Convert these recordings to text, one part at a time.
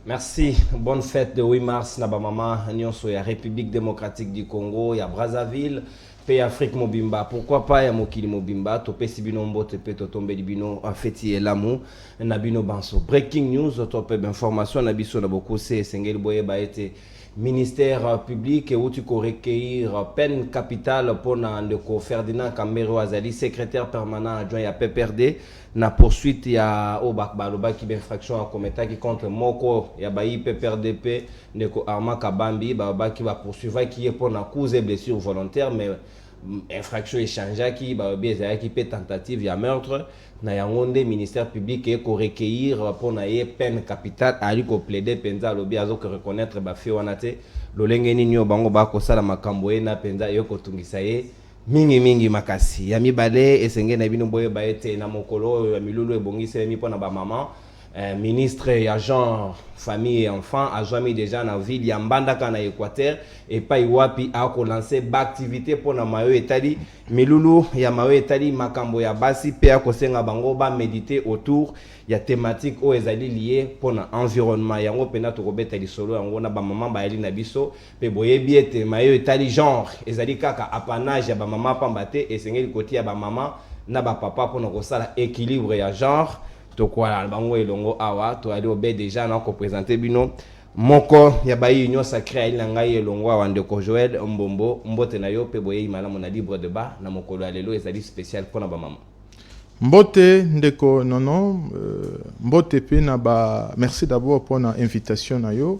Merci. Bonne fête de 8 mars. Naba maman, nyonso ya République démocratique du Congo, ya Brazzaville, pays Afrique Mobimba. Pourquoi pas ya Mokili Mobimba, topé sibino mbote pe totombe libino en feti et l'amour, nabino banso. Breaking news, topé d'information nabiso na beaucoup c'est sengel boye ba été ministère public et où tu recueillir peine capitale pour Ndeko Ferdinand Kambero Azali, secrétaire permanent adjoint à PPRD. Na poursuite ya Baloba qui infraction à commettre qui contre Moko ya Bayi PPRDP Ndeko Arma Kabambi Baba qui va poursuivre qui est pour na cause et blessure volontaire mais infraction échangée qui qui peut tentative ya meurtre na yangonde ministère public et ko recueillir pour na peine capitale ali ko plaider penza lobi azo que reconnaître ba fait wanate lolenge nini bango ba ko sala makambo na penza yo ko tungisa ye mingi makasi ya mibale esenge na bino boye ba ete na mokolo ya milulu ebongise mi pona ba maman ministre ya genre famille et enfant a jamais déjà na ville ya Mbandaka na Équateur et pas iwapi a ko lancer ba activité pona mayo etali milulu ya mayo etali makambo ya basi pe a ko senga bango ba méditer autour ya thématique o ezali lié pona environnement yango pena to kobeta lisolo yango na ba maman ba eli na biso pe boye biete mayo etali genre ezali kaka apanage ya ba maman pambate esengeli koti ya ba maman na ba papa pona ko sala équilibre ya genre to quoi bango elongo awa to ali obe déjà na ko présenter bino moko ya bayi union sacrée ali ngai elongo awa Ndeko Joël Mbombo mbote na yo pe boye imala mona libre de bas na mokolo alelo ezali spécial pona ba mama mbote ndeko nono mbote pe na ba merci d'abord pour na invitation na yo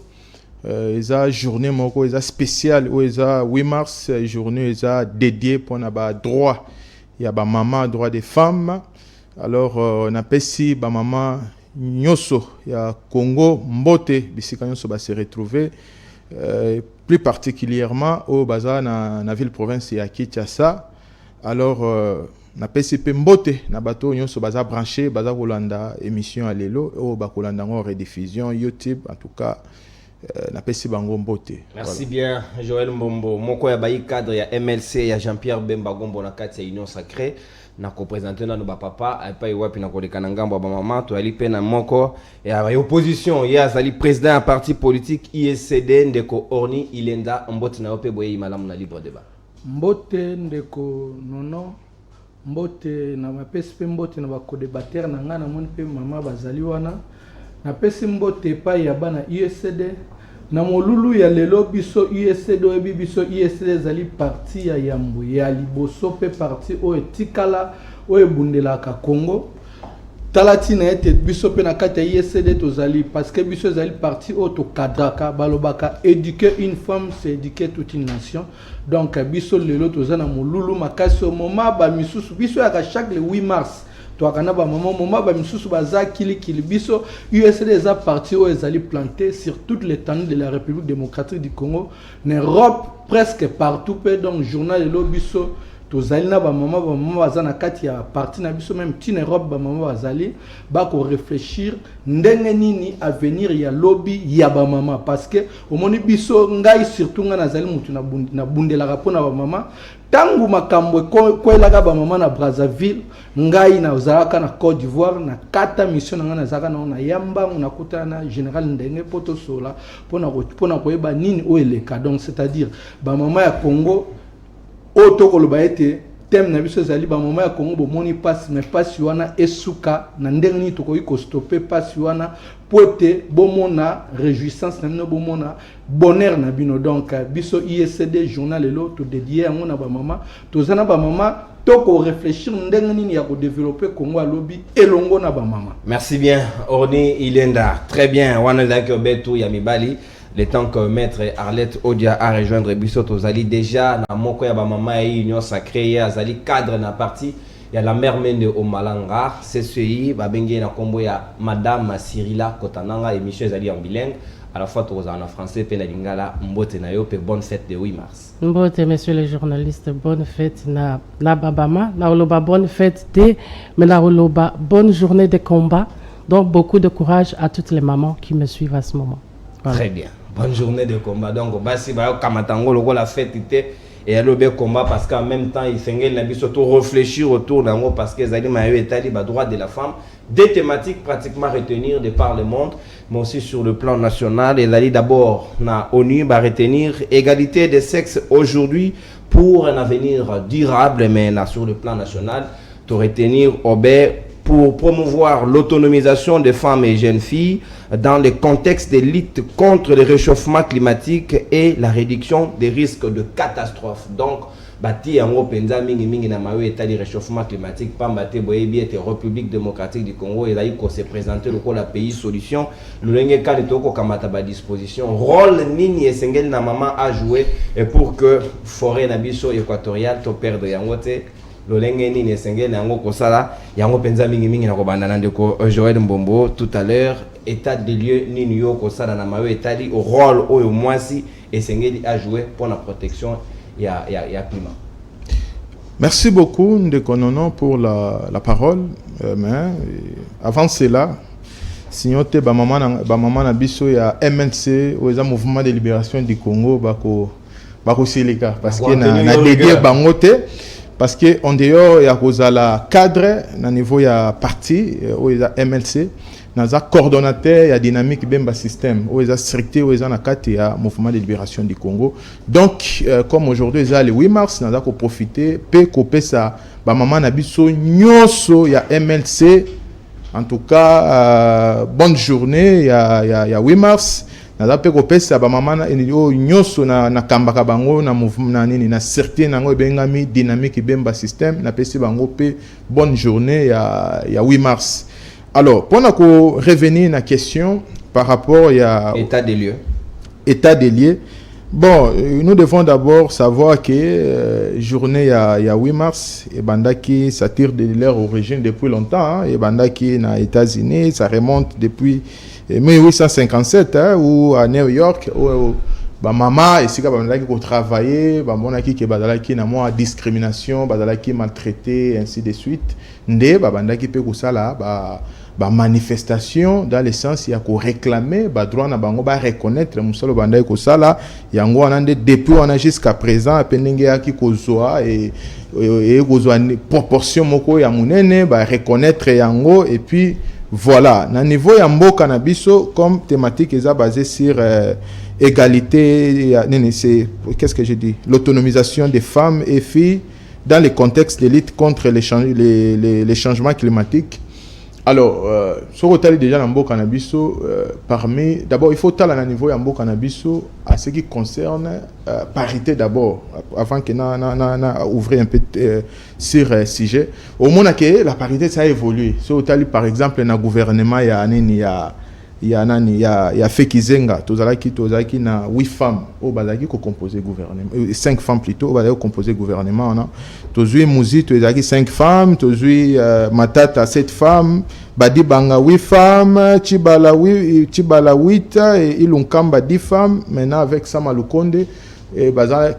eza journée moko eza spécial ou eza 8 mars journée eza dédiée pour na ba droit ya ba mama droit des femmes. Alors, on appelle ici ba maman Nyoso, il y a Congo, Mbote, bisika Nyoso va se retrouver, plus particulièrement au bazar na ville province ya Kinshasa. Alors, on appelle ici Mbote, na bateau Nyoso baza branché, baza Rolanda émission à l'élo, au bakolanda en rediffusion YouTube, en tout cas. Napesi bango mbote. Merci bien Joël Mbombo. Moko ya bayi cadre ya MLC ya Jean-Pierre Bemba Gombo na kati ya Union Sacrée na ko présenter na ba papa pa iwapi na ko lekana ngambo ba mama to ali pe na moko ya opposition ya azali président ya parti politique ISCD Ndeko Orni Ilenda mbote na ope boye malamu na libre débat. Mbote Ndeko nono mbote na mapesi pe mbote na ba ko débatteur na ngana mon pe mama bazali wana na pesi mbote pa ya bana ISCD na molulu ya lelo biso ISCD oyebi biso ISCD zali parti ya yambo ya liboso pe parti o etikala o ebundelaka Congo talati na ete biso pe na kati ya ISCD tozali parce que biso zali parti o to kadaka balobaka éduquer une femme c'est éduquer toute une nation donc biso lelo tozana molulu makasi au moment ba misusu biso ya chaque le 8 mars toakana ba maman ba misusu baza kili biso USD eza parti o ezali planté sur toute l'étendue de la République démocratique du Congo en Europe presque partout pe donc journal de biso tozali na ba maman baza na kati ya parti na biso même tin Europe ba maman bazali ba ko réfléchir ndenge nini avenir ya lobby ya ba maman parce que omoni biso ngai surtout nga nazali mutu na bundela rapona ba maman tangu makambo ko elaka ba maman na Brazzaville ngai na ozalaka na Côte d'Ivoire na kata mission nga nazaka na yamba na kutana général ndenge poto sola pona koyeba nini o eleka donc c'est-à-dire ba maman ya Congo auto koloba ete thème na biso zali ba maman ya Congo bomoni passe mais passe wana esuka na ndenge ni tokoki ko stopper passe wana pote bomona réjouissance na bino bomona bonheur na bino donc biso ISCD journal elo to dédié yango na ba maman tozana ba maman toko réfléchir ndenge nini ya ko développer Congo lobby elongo na ba maman. Merci bien Orni Ilenda. Très bien wana daki obetu ya mibali. Le temps que maître Arlette Odia a rejoindre Bissot Ozali déjà na moko ya ba mama ya union sacrée ya Azali cadre na parti ya la mère Mende au Malanga CCI ba bengi na kombo ya madame Cyrila Kotananga émission Azali en bilingue à la fois en français pe na lingala mbote na yo pe bonne fête de 8 mars. Mbote messieurs les journalistes bonne fête na babama na oloba bonne fête de mais na oloba bonne journée de combat donc beaucoup de courage à toutes les mamans qui me suivent à ce moment. Voilà. Très bien. Bonne journée de combat. Donc, basi ba kamatango loko la fête était et à l'obé combat parce qu'en même temps il s'engage na biso to réfléchir autour d'ango parce que zali mayo etali ba droit de la femme, des thématiques pratiquement retenir de par le monde, mais aussi sur le plan national. Et zali d'abord na ONU ba retenir égalité des sexes aujourd'hui pour un avenir durable, mais là, sur le plan national to retenir obé pour promouvoir l'autonomisation des femmes et jeunes filles dans le contexte de lutte contre le réchauffement climatique et la réduction des risques de catastrophes. Donc, bati en penza mingi na mawe état du réchauffement climatique pambate boyebi était République démocratique du Congo et là il se présenter le la pays solution le lenge ka toko kamata ba disposition rôle nini esengel na maman a joué et pour que forêt na biso équatoriale to perdre yangote lolenge nini esengel yango kosala yango penza mingi na kobanda na ndeko Joël Mbombo tout à l'heure état des lieux nini yo kosala na mawe état di rôle au moins si esengeli a joué pour la protection. Il y a climat. Merci beaucoup, Ndekonono, pour la parole. Mais avant cela, sinon, maman na biso il y a MNC, ou le mouvement de libération du Congo, bako Séléka, parce que na dédié bangote, parce que en dehors il y a la cadre, na niveau il y a parti, ou il y a MLC. Dans un coordonnateur, il y a dynamique bemba système, où ils ont stricté, où ils ont il y a mouvement de libération du Congo. Donc, comme aujourd'hui, il y a le 8 mars, nous avons profité, peut couper ça, bah maman nabiso nyoso, il y a MLC, en tout cas, bonne journée, il y a 8 mars, nous avons couper ça, bah maman nyoso na kambaka bango, na mouvement na certain nango bengami dynamique bemba système, na pesi bango pe bonne journée, il y a 8 mars. Alors, pour revenir à la question par rapport à état des lieux. État des lieux. Bon, nous devons d'abord savoir que journée il y a 8 mars, et Bandaki, ça tire de leur origine depuis longtemps. Et Bandaki, aux États-Unis, ça remonte depuis 1857, ou à New York, où maman, ici, Bandaki qui travaillait, Bandaki qui Bandaki na moi discrimination, Bandaki maltraité, ainsi de suite. Ndé, Bandaki peut ça là, manifestation dans le sens il y a qu'on réclamer droit na bango ba reconnaître musalo bandai ko sala yango anande depuis on a jusqu'à présent pendenge ya ki kozoa et kozoa proportion moko ya munene ba reconnaître yango et puis voilà na niveau ya mboka na biso comme thématique est basée sur égalité c'est qu'est-ce que j'ai dit l'autonomisation des femmes et filles dans le contexte de lutte contre les changements climatiques. Alors, ce que déjà dans le cannabis, parmi, d'abord, il faut taler à niveau de cannabis à ce qui concerne parité d'abord, avant que ouvrir un peu sur le sujet. Au moins que la parité ça a évolué. Si vous par exemple dans le gouvernement, il y a fait Kizenga, tozalaki na 8 femmes au bazaki ko composer gouvernement, 5 femmes plutôt au bazaki composer gouvernement on a tozui Muzi tozalaki 5 femmes, tozui Matata 7 femmes, Badi Banga 8 femmes, Chibala 8 et Ilunkamba 10 femmes, maintenant avec Sama Lukonde et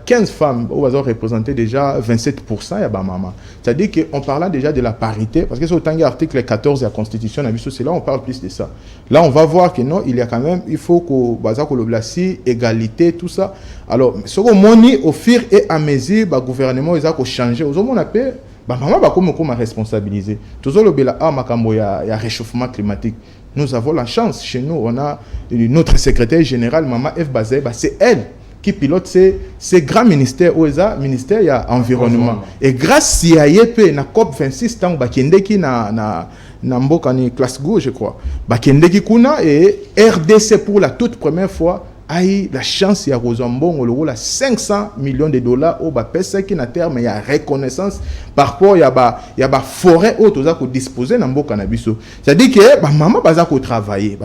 15 femmes où ils ont représenté déjà 27% ya ba maman. C'est-à-dire qu'on parle déjà de la parité parce que c'est autant l'article 14 de la Constitution c'est là on parle plus de ça. Là on va voir que non, il y a quand même il faut que l'oblassi égalité tout ça. Alors ce qu'on moni au fur et à mesure ba gouvernement ils ont changer. Aux hommes on appelle ba maman ba comme responsabiliser. Toujours le bela makambo ya réchauffement climatique. Nous avons la chance chez nous, on a notre secrétaire général maman F Bazé, c'est elle qui pilote ces grands ministères où il y a ministère il y a environnement et grâce à IEP na COP 26 tant bakendeki na mboka ni Glasgow je crois bakendeki kuna et RDC pour la toute première fois a eu la chance ya Rosambon le rôle à 500 millions de dollars au pesa qui na terme il y a reconnaissance par rapport il y a forêt où tout ça qu'on disposer na mboka na biso c'est-à-dire que maman baza ko travailler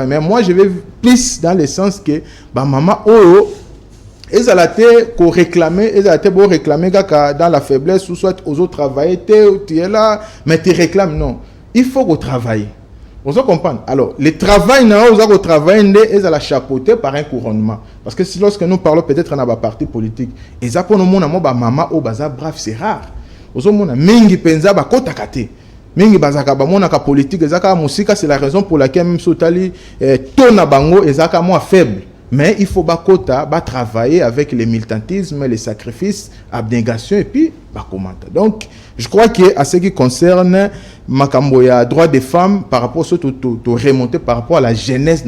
mais moi je vais plus dans le sens que maman ils ont été réclamer, dans la faiblesse ou soit aux autres travailler, tu es là, mais tu réclames non. Il faut qu'on travaille. On se comprend. Alors, le travail, ils ont la chapeauté par un couronnement. Parce que si lorsque nous parlons peut-être dans la partie politique, ils ont maman au bazar brave, c'est rare. Ils ont mingi penza ba kota kate. Mingi bazaka ba mona ka politique, ezaka musika c'est la raison pour laquelle même sotali tona bango ezaka moins faible. Mais il faut travailler avec les militantismes, les sacrifices, abnégation et puis commenter. Donc, je crois qu'à ce qui concerne Makamboya, droit des femmes, par rapport à remonter par rapport à la jeunesse,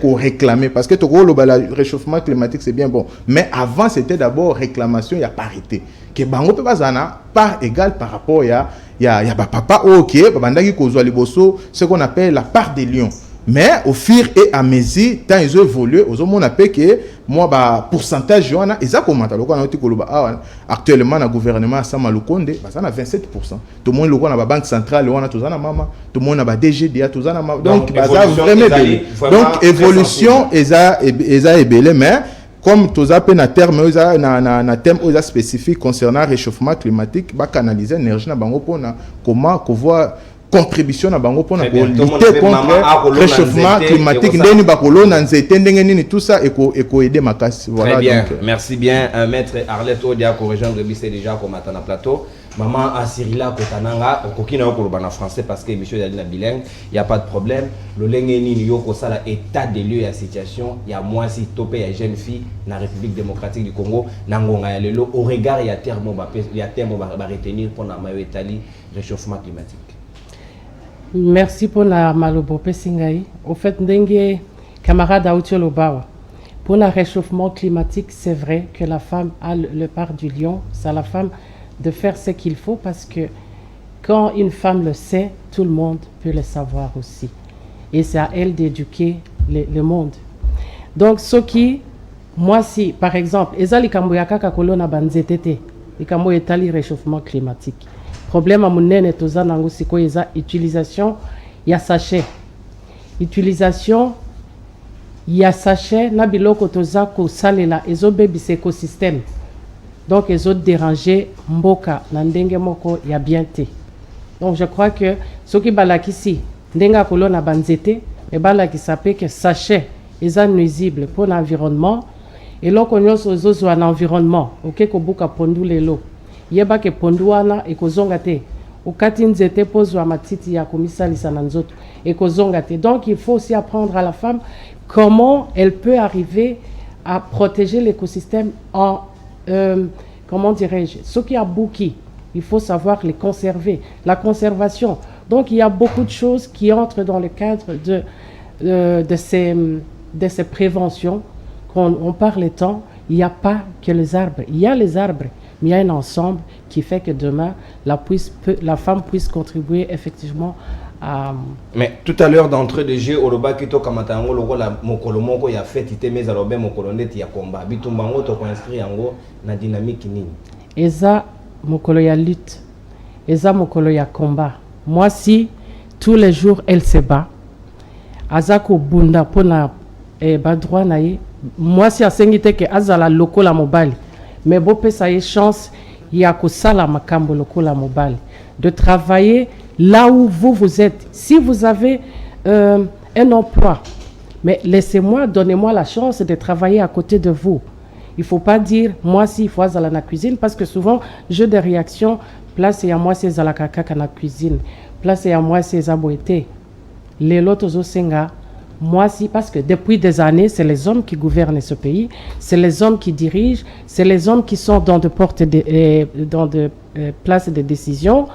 qu'on réclamer. Parce que le réchauffement climatique, c'est bien bon. Mais avant, c'était d'abord réclamation, il y a parité. Que bango peut pas part égale par rapport il y a papa ok, ce qu'on appelle la part des lions. Mais au fur et à mesure, tant ils ont évolué, on appelle que moi pourcentage ils ont commenté. Actuellement le gouvernement Sama Lukonde, ça a 27%. Tout le monde le la banque centrale, on a tout ça na mama, tout le monde a DGDA, tout ça na mama. Donc donc évolution ils a ébélé, mais comme tous les termes spécifiques concernant le réchauffement climatique, va canaliser l'énergie comment voir contribution à bango pour lutter contre le réchauffement climatique, tout ça et aider ma casse. Très bien, merci bien, maître Arlette Odia, corrigeant de Bissé déjà comme à plateau. Maman à Cyrila Kotananga, Kokina en français parce que monsieur Dalina bilingue, il n'y a pas de problème. Le Lengeni Yoko Sala état des lieux et la situation, il y a moins si topé il y a jeune fille dans la République démocratique du Congo, Nangonga Lelo, au regard il y a terme va retenir pour la Italie réchauffement climatique. Merci pour la malobo Pessingaï. Au fait, Ndengue, camarade Aoutiolo Bawa, pour le réchauffement climatique, c'est vrai que la femme a le part du lion, c'est à la femme de faire ce qu'il faut parce que quand une femme le sait, tout le monde peut le savoir aussi. Et c'est à elle d'éduquer le monde. Donc, ce qui, moi, si, par exemple, Ezali Kamboyaka Kakolona Banzetete, et Kambo Etali réchauffement climatique. Problème à mon nene toza nango siko eza utilisation ya sachet. Utilisation ya sachet na biloko toza ko salela ezo bebisa écosystème. Donc ezo déranger mboka na ndenge moko ya bien te. Donc je crois que ce qui balakisi ndenga kolona banzete e balakisa pe que sachet eza nuisible pour l'environnement et loko nyonso ozo na environnement OK ko buka pondu lelo. Yeba ke ponduana ekozonga te okati nzete pozwa matiti ya komisalisa na nzoto ekozonga te. Donc il faut aussi apprendre à la femme comment elle peut arriver à protéger l'écosystème en comment dirais-je, ce qui a bouki, il faut savoir les conserver, la conservation. Donc il y a beaucoup de choses qui entrent dans le cadre de ces préventions. Quand on parle tant, il n'y a pas que les arbres, il y a les arbres. Mais il y a un ensemble qui fait que demain, la femme puisse contribuer effectivement à... Mais tout à l'heure, d'entrée de jeu, Oloba Kito Kamatango, le rôle Mokolomoko, il y a fait, il mis à l'obé Mokolonet, il y a combat. Bitumbango, tu as inscrit en gros, la dynamique ni. Et ça, Mokolo y a lutte. Et ça, Mokolo y a combat. Moi, si tous les jours, elle se bat, Azako Bunda, Pona, et Badroa Naye, moi, si à Sengite, que Azala Loko la Mobile, mais bon, ça y est chance, il y a que ça la makambo loko la mobile, de travailler là où vous êtes. Si vous avez un emploi, mais laissez-moi, donnez-moi la chance de travailler à côté de vous. Il ne faut pas dire, moi, si, il faut aller à la cuisine, parce que souvent, jeu de réaction, place et à moi, c'est à la caca à la cuisine, place et à moi, c'est à boiter. Les lotos au senga. Moi, si, parce que depuis des années, c'est les hommes qui gouvernent ce pays, c'est les hommes qui dirigent, c'est les hommes qui sont dans de places de décision.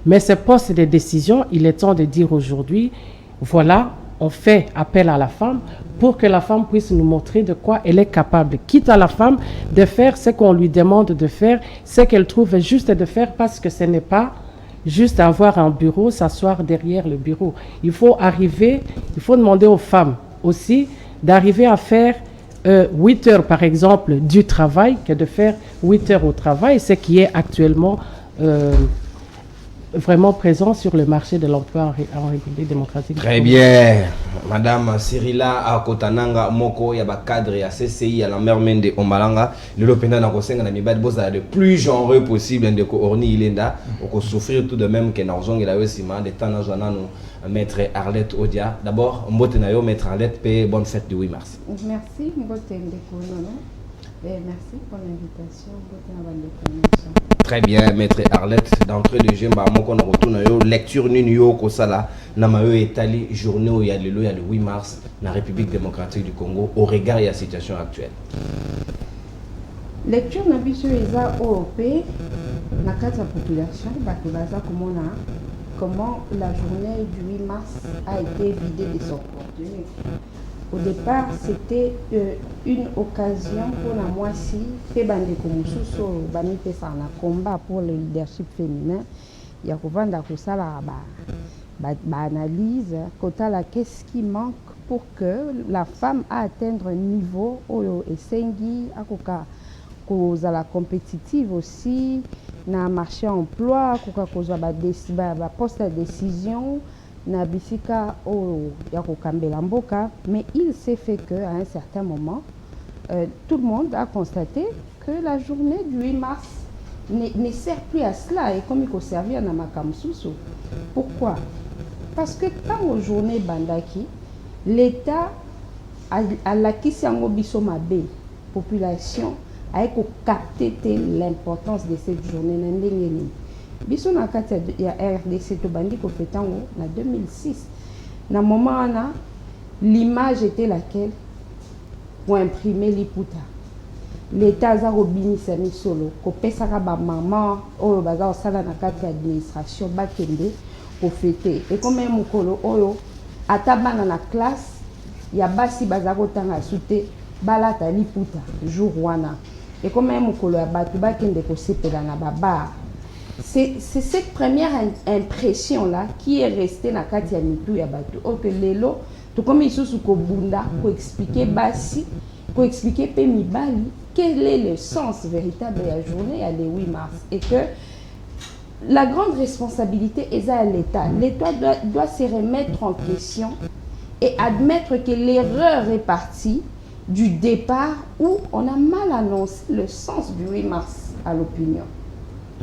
Mais ces postes de décision, il est temps de dire aujourd'hui, voilà, on fait appel à la femme pour que la femme puisse nous montrer de quoi elle est capable. Quitte à la femme de faire ce qu'on lui demande de faire, ce qu'elle trouve juste de faire, parce que ce n'est pas juste avoir un bureau, s'asseoir derrière le bureau. Il faut demander aux femmes aussi d'arriver à faire 8 heures, par exemple, du travail, que de faire 8 heures au travail, ce qui est actuellement vraiment présent sur le marché de l'emploi en République démocratique. Très bien. Madame Cyrila Kotananga Moko, il y a un cadre à CCI, à la mère Mende Ombalanga, le pendant na kosenga na mibad boza le plus genreux possible de ko orni ilenda, ko souffrir tout de même que na zonga la wesima de temps na zana maître Arlette Odia. D'abord, mbote na yo maître Arlette, bonne fête du 8 mars. Merci mbote ndeko nono. Merci pour l'invitation. Très bien, maître Arlette. D'entrée de jeu, on retourne à lecture Nunio Kosala, Namayo Etali, journée où il y a le 8 mars, dans la République démocratique du Congo, au regard de la situation actuelle. Lecture Nabiso Eza OOP, dans la population, comment la journée du 8 mars a été vidée de son contenu. Au départ, c'était une occasion pour la moitié fait bande comme sous bani pesa na combat pour le leadership féminin. Il y a kovanda ko sala ba analyse kotala qu'est-ce qui manque pour que la femme a atteindre un niveau oyo esengi akoka cause la compétitive aussi na marché emploi koka cause ba poste de décision na bisika o ya kokambela mboka, mais il s'est fait que à un certain moment tout le monde a constaté que la journée du 8 mars ne sert plus à cela et comme il faut servir na makamsusu. Pourquoi? Parce que tant aux journées bandaki l'État a l'acquis yango biso mabe population a capté l'importance de cette journée na ndenge ni biso na kati ya RDC to bandi ko fetango na 2006 na moment na l'image était laquelle pour imprimer liputa l'État za robinisa misolo ko pesaka ba maman oyo baza osala na kati ya administration bakende ko fêter et comme mukolo oyo atabana na classe ya basi baza kotanga sute balata liputa jour wana et comme mukolo ya batu bakende ko sepela na baba. C'est cette première impression là qui est restée na kati ya mitu ya batu. Que lelo to comme isusu ko bunda ko expliquer basi ko expliquer pe mibali quel est le sens véritable de la journée à le 8 mars et que la grande responsabilité est à l'État. L'État doit se remettre en question et admettre que l'erreur est partie du départ où on a mal annoncé le sens du 8 mars à l'opinion.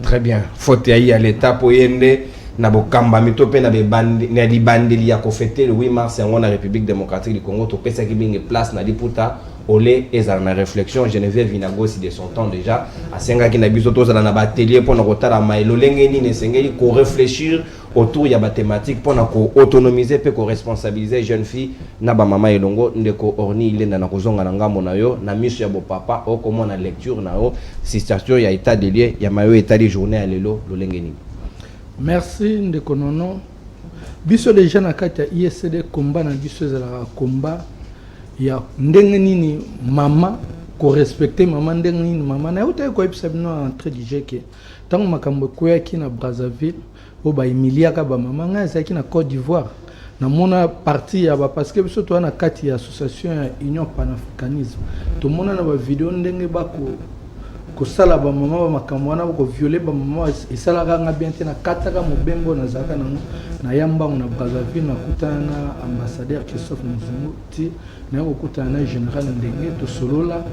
Très bien. Faut y à l'État pour y aller. Nabokamba mitope na bandi na libandeli ya ko fêter le 8 mars en la République démocratique du Congo to pesa ki binge place na liputa olé ezala na réflexion Geneviève Vinagosi de son temps déjà asenga ki na biso to zala na ba atelier pour na kotala mailo lengeni ne sengeli ko réfléchir autour ya ba thématique pour na ko autonomiser pe ko responsabiliser jeune fille na ba mama elongo ndeko orni ile na kozonga na ngambo na yo na miso ya bo papa o comment na lecture na yo situation ya état de lieu ya mayo état de journée à lelo lo lengeni. Merci ndeko nono biso déjà na kati ya ISD combat na biso ezalaka combat ya ndenge nini mama ko respecter mama ndenge nini mama na yote ko episa bino entrée du jeu ke tango makambo koyaki na Brazzaville o ba emiliaka ba mama nga ezaki na Côte d'Ivoire na mona parti ya ba parce que biso to na kati ya association ya Union Panafricanisme to mona na ba vidéo ndenge bako ko sala ba mama ba makambo wana ko violer ba mama esala nga bien te na kataka mobengo na zaka na yamba na Brazzaville na kutana na ambassadeur Christophe Muzungu ti na ko kutana na général ndenge to solola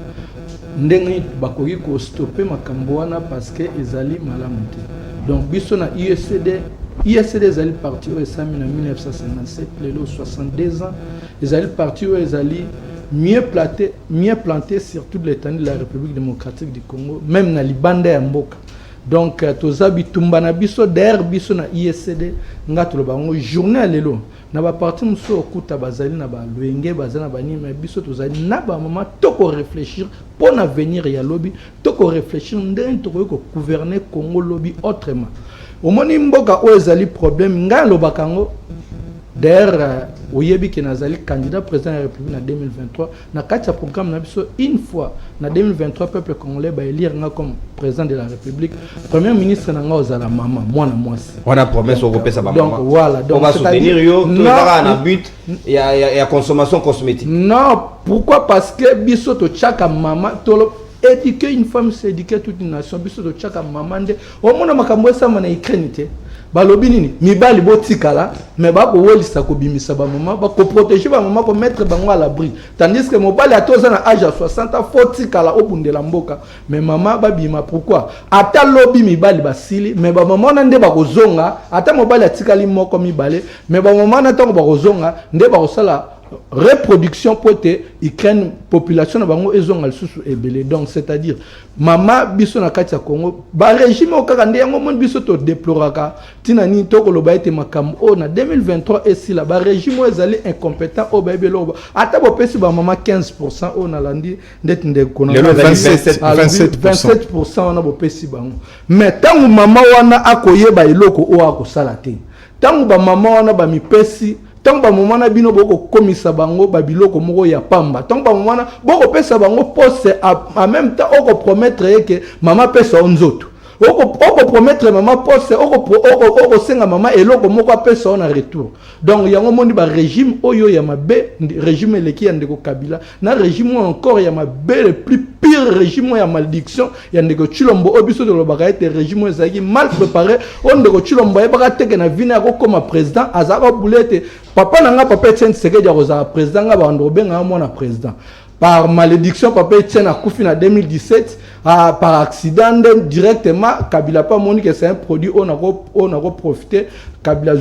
ndenge bakoki ko stopper makambo wana parce que ezali malamu te. Donc biso na ISD ezali parti au SAMI na 1957 lelo 62 ans ezali parti au ezali mieux planté sur toute l'étendue de la République démocratique du Congo, même na libanda ya mboka. Donc tozabi tumbana biso der biso na ISD ngatulo bango journée lelo na ba parti muso okuta bazali na ba luenge bazali na bani mais biso tozali na ba mama toko réfléchir pour l'avenir ya lobi toko réfléchir ndenge toko ko gouverner Congo lobi autrement. Omoni mboka o ezali problème ngalo bakango d'ailleurs oyebi ki nazali candidat président de la République en 2023 na kati ya programme na biso une fois na 2023 peuple congolais ba élire nga comme président de la République premier ministre na nga ozala mama mwana mwasi on a promesse au repesa ba mama donc voilà donc on va soutenir yo tout ça na but ya consommation cosmétique non pourquoi parce que biso to chaka mama tolo éduquer une femme c'est éduquer toute une nation biso to chaka mama nde o mona makambo esa mana Ukraine te balobi nini mibali botikala mais bako wolisa ko bimisa ba mama bako protéger ba mama ko mettre bango à l'abri tandis que mobali atoza na âge à 60 ans fotikala obundela mboka mais mama babima pourquoi ata lobi mibali basili mais ba mama na nde bako zonga ata mobali atikali moko mibale mais ba mama na tango bako zonga nde bako sala reproduction pour te Ukraine population na bango ezonga lisusu ebele. Donc c'est-à-dire mama biso na kati ya Congo ba régime o kaka ndengo mon biso to déploraka tina ni to ko loba ete makambo na 2023 esi la ba régime ezali incompétent o ba ebelo ata bo pesi ba mama 15% o na landi ndet ndeko na 27% on a bo pesi bango. Mais tangu mama wana akoyeba eloko o akosala te. Tangu ba mama wana ba mipesi tant ba mama na bino boko komisa bango ba biloko moko ya pamba tant ba mama boko pesa bango poste en même temps oko promettre que mama pesa onzoto oko promettre mama poste oko senga mama eloko moko pesa on retour. Donc yango moni ba régime oyo ya mabe régime leki ya ndeko Kabila na régime encore ya mabe le plus pire régime ya malédiction ya ndeko Chilombo obiso de lobaka ete régime ezaki mal préparé on ndeko Chilombo ebaka teke na vina ya comme président azaka boulette papa nanga papa Etienne Tshisekedi ya kozala président nga ba ndrobe nga mona président. Par malédiction, papa Etienne a Koufi en 2017, par accident, directement, Kabila pas moni que c'est un produit, on a profité, Kabila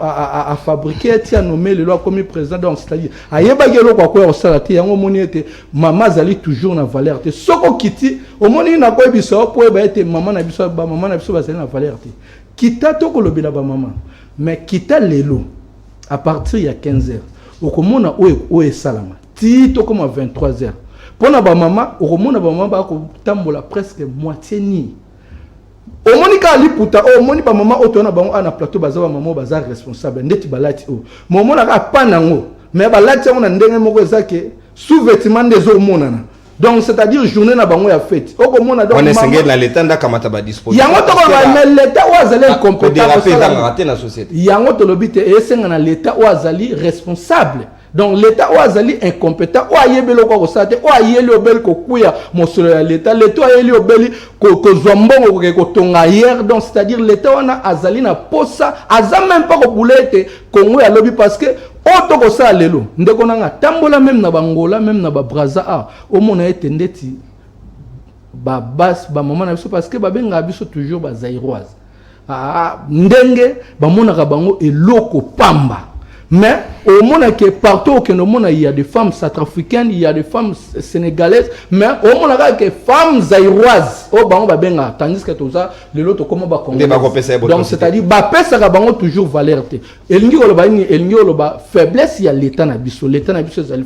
a fabriqué, Etienne nommé le loi comme président, donc c'est-à-dire, a yebagelo quoi quoi au salati, yango moni était, maman zali toujours na valeur te, soko kiti, au moni na quoi biso, pour être maman na biso bazali na valeur te, kita to ko lobela ba maman, mais kita lelo, à partir il y a 15 heures, au komona oe salama. Tito comme à 23h. Pour na ba maman, au monde ba maman ba ko tambola presque moitié ni. Au monika ali puta, au moni ba maman otona bango ana plateau baza ba maman baza responsable ndeti balati o. Momo na ka panango, mais balati on na ndenge moko ezake sous-vêtement des hormones. Donc c'est-à-dire journée na bango ya fête. Oko mona donc on est sengé na l'état ndakamata ba disposition. Yango to ba l'état wazali incompétent raté na société. Yango to lobite e senga na l'état wazali responsable. Donc l'État est incompétent, ou ayebelo ko sate, ou ayeli obel ko kuya mosolo ya l'État, l'État ayeli obeli ko zombongo ko tonga hier, donc c'est-à-dire l'État wana azali na posa, azam même pas ko boulette Congo ya lobby parce que auto ko sa lelo, ndeko nanga tambola même na Bangola, même na ba Brazza, au mona ete ndeti ba bas ba maman na biso parce que ba benga biso toujours ba zairoise. Ndenge ba mona ka bango eloko pamba. Mais au monde que partout au monde il y a des femmes centrafricaines, il y a des femmes sénégalaises, mais au monde que femmes zaïroises, au bango babenga, tandis que tout ça, le lot comment ba donc c'est-à-dire ba pesa ka bango toujours valeur te. Elingi oloba faiblesse il y a l'état na biso est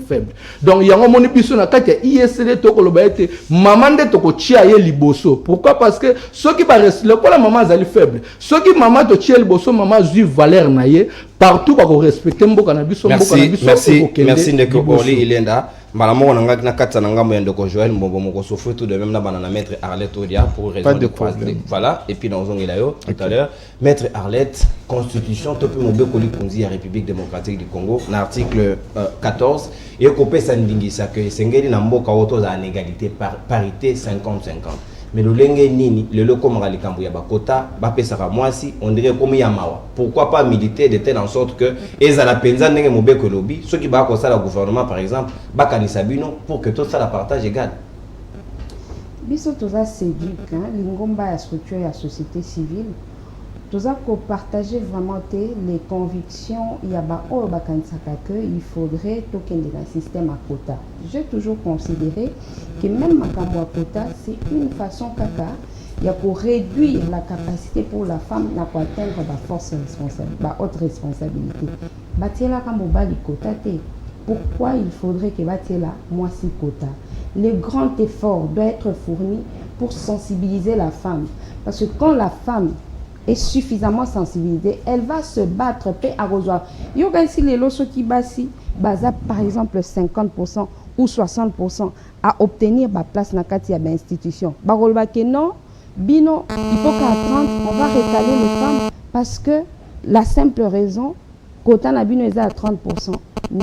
faible. Donc il y a un moni biso na kati ISD to koloba ete maman de to ko chia ye liboso. Pourquoi? Parce que ceux qui ba rester le la maman zali faible. Ceux qui maman to chia liboso maman zu valeur na ye partout ba ko respecter mboka na biso. Merci Ndeko Orly Ilenda. Malamo on a na katsa nanga mo Ndeko Joël Mbombo moko sofu tout de même na banana maître Arlette Odia pour raison de problème. Voilà et puis dans ongela yo tout à l'heure maître Arlette constitution to pe mo bekoli konzi ya République démocratique du Congo l'article 14 et kopé sandingisa que sengeli na mboka oto za égalité parité 50-50. Mais le lenge nini le loko mangali kambu ya bakota ba pesaka mwasi on dirait comme yamawa. Pourquoi pas militer de telle en sorte que ezala penza ndenge mobeko lobby ceux qui ba ko ça le gouvernement par exemple ba kanisa bino pour que tout ça la partage égal. Biso toza séduit hein lingomba ya structure ya société civile toza ko partager vraiment les convictions il y a ba o ba kanisaka que il faudrait tokende dans système à quota. J'ai toujours considéré que même makambo à quota c'est une façon kaka il y a pour réduire la capacité pour la femme n'a pas atteindre la force responsable, la haute responsabilité. Batiela kambo bali quota te. Pourquoi il faudrait que batiela moi si quota? Le grand effort doit être fourni pour sensibiliser la femme parce que quand la femme est suffisamment sensibilisée, elle va se battre paix à rejoindre. Il y a aussi les lots qui basi, basa par exemple 50% ou 60% à obtenir ma place dans la institution. Barolba que non, bino, il faut qu'à 30, on va récaler les femmes parce que la simple raison, quand on a bino à 30%,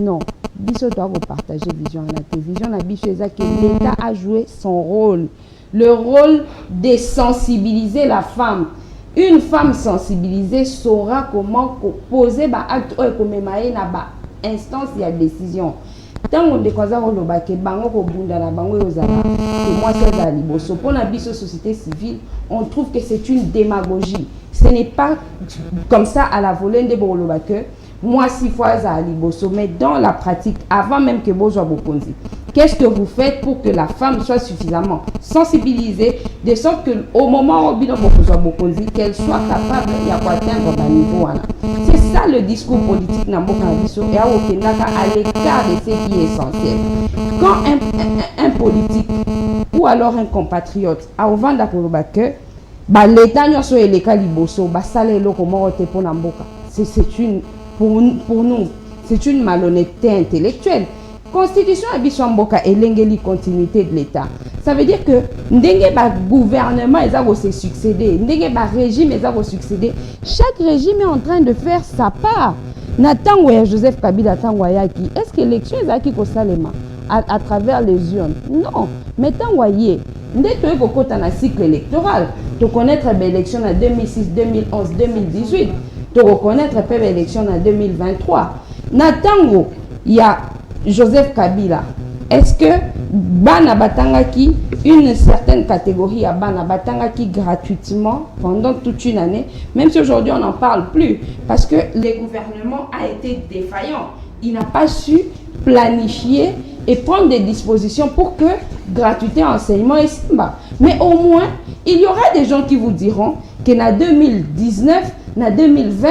non. Biso doit vous partager vision à la télévision, la biso que l'État a joué son rôle. Le rôle de sensibiliser la femme. Une femme sensibilisée saura comment poser un acte comme instance de décision. Tant on décroise le baquet, bango ko bunda na bango yozala. Et moi c'est la liboso. Pour la société civile, on trouve que c'est une démagogie. Ce n'est pas comme ça à la volée de Borolobaque. moi 6 fois à Liboso, mais dans la pratique, avant même que Bozo Bokonzi, qu'est-ce que vous faites pour que la femme soit suffisamment sensibilisée, de sorte qu'au moment où Bino Bokonzi, qu'elle soit capable d'atteindre un niveau. C'est ça le discours politique Namboka Biso et à l'écart de ce qui est essentiel. Quand un politique ou alors un compatriote a au vent d'Akoroba que l'État n'a pas été Liboso, c'est une, pour nous, c'est une malhonnêteté intellectuelle. Constitution Abisso Mboka et l'engeli continuité de l'État. Ça veut dire que ndenge ba gouvernement va se succéder, ndenge ba régime va succéder. Chaque régime est en train de faire sa part. Natangoya Joseph Kabila Tangoyaki, est-ce que l'élection est qui Salema à travers les urnes? Non, mais Tangoye, dès que vous avez un cycle électoral, tu connaître l'élection en 2006, 2011, 2018, tu reconnaître l'élection en 2023. Natango, il y a Joseph Kabila. Est-ce que Bana Batangaki, une certaine catégorie à Bana Batangaki gratuitement pendant toute une année, même si aujourd'hui on n'en parle plus, parce que le gouvernement a été défaillant. Il n'a pas su planifier et prendre des dispositions pour que gratuité enseignement est simba. Mais au moins, il y aura des gens qui vous diront que en 2019, en 2020,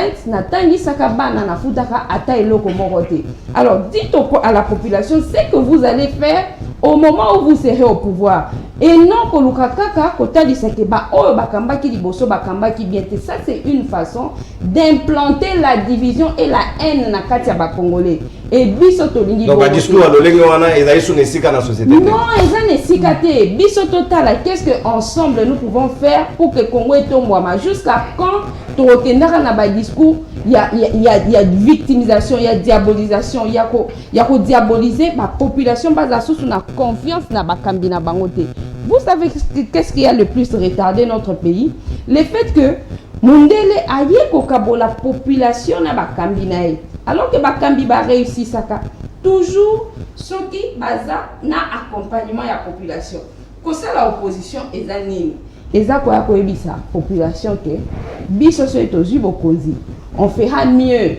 alors dites à la population ce que vous allez faire au moment où vous serez au pouvoir. Et non que l'ukakaka kota disekeba oh bakamba ki liboso bakamba ki bien. Ça c'est une façon d'implanter la division et la haine na kati ya ba congolais. Et biso to lingi. Donc ba discours à l'olenge wana ezali sous nesika na société. Non, eza nesika te. Biso total, qu'est-ce que ensemble nous pouvons faire pour que Congo etombwama jusqu'à quand tokendaka na ba discours il y a victimisation, il y a diabolisation, il y a diaboliser ma population base sous na confiance na bakambi na bangote. Vous savez qu'est-ce qui a le plus retardé notre pays? Le fait que Mundele aye kokabo la population na bakambi na ye. Alors que bakambi ba réussi saka toujours ceux qui baza na accompagnement ya population. Comme ça la opposition est anime. Eza quoi koyebisa population que biso so etozu bokonzi. On fera mieux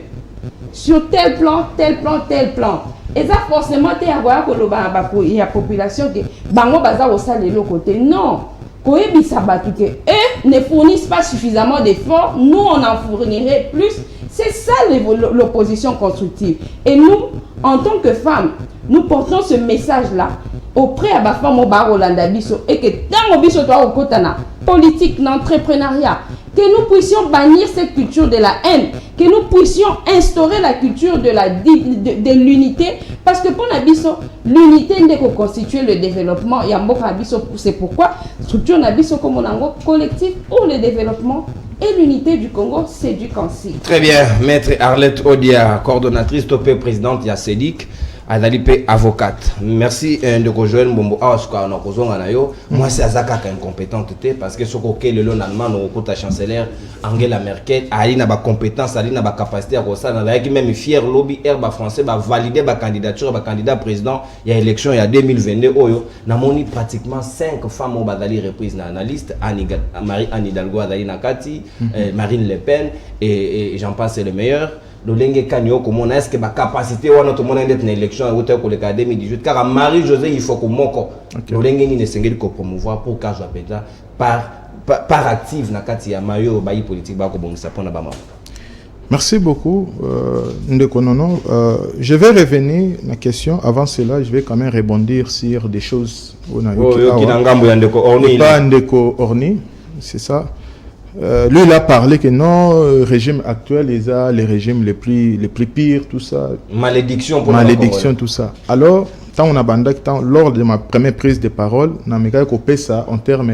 sur tel plan, tel plan, tel plan. Et ça forcément te avoir que la population que bango baza au sale de l'autre côté. Non, koyebisa batu que eux ne fournissent pas suffisamment d'efforts, nous on en fournirait plus. C'est ça l'opposition constructive. Et nous, en tant que femmes, nous portons ce message-là auprès de la femme au bar Hollanda Bisso et que dans le Bisso au Kotana, politique, l'entrepreneuriat, que nous puissions bannir cette culture de la haine, que nous puissions instaurer la culture de l'unité, parce que pour Nabiso, l'unité n'est que constituer le développement. C'est pourquoi structure Nabiso comme on a collectif pour le développement et l'unité du Congo, c'est du Kansi. Très bien, maître Arlette Odia, coordonnatrice topé présidente Yasedik. Adalipe avocate. Merci de rejoindre Bombo Aoska na kozonga na yo. Moi c'est azaka incompétente parce que ce que le long allemand no kota chancelière Angela Merkel ali na ba compétence ali na ba capacité à ça na qui même fier lobby herba français ba valider ba candidature ba candidat président il y a élection il y a 2022 oyo na moni pratiquement 5 femmes au badali reprise na analyste Marie-Anne Hidalgo adali na kati Marine Le Pen et j'en passe c'est le meilleur. L'olenge kanyo comment est-ce que ma capacité ou notre monde d'être une élection à hauteur pour le cas 2018 car Marie-José il faut que moko l'olenge ni ne sengeli ko promouvoir pour car j'appelle par active na kati ya mayo bayi politique ba ko bongisa pona ba mama. Merci beaucoup Ndeko Nono. Je vais revenir à la question. Avant cela, je vais quand même rebondir sur des choses. Pas Ndeko Orni, c'est ça. Lui, il a parlé que non, le régime actuel, les régimes les plus pires, tout ça. Malédiction pour Malédiction, tout ça. Alors, tant on a bandé, lors de ma première prise de parole, on a coupé ça en termes,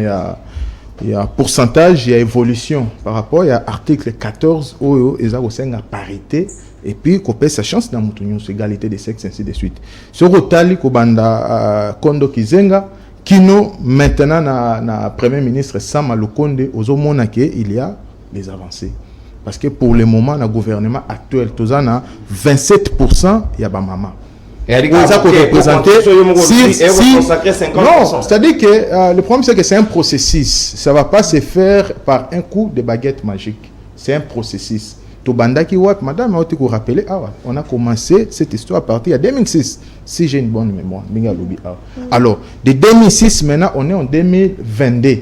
il y a pourcentage, il y a évolution. Par rapport, il y a article 14, où il y a une parité, et puis coupé sa chance dans l'union, égalité des sexes, ainsi de suite. Sur Otali, Kobanda, Kondo Kizenga, Kino, maintenant, na Premier ministre Sama Lukonde, il y a des avancées. Parce que pour le moment, le gouvernement actuel, il y a 27%, il y a maman. Et ça peut représenter non, c'est-à-dire que le problème, c'est que c'est un processus. Ça ne va pas se faire par un coup de baguette magique. C'est un processus. Tobandaki Wap, madame, on a commencé cette histoire à partir de 2006, si j'ai une bonne mémoire. Alors, de 2006, maintenant, on est en 2022.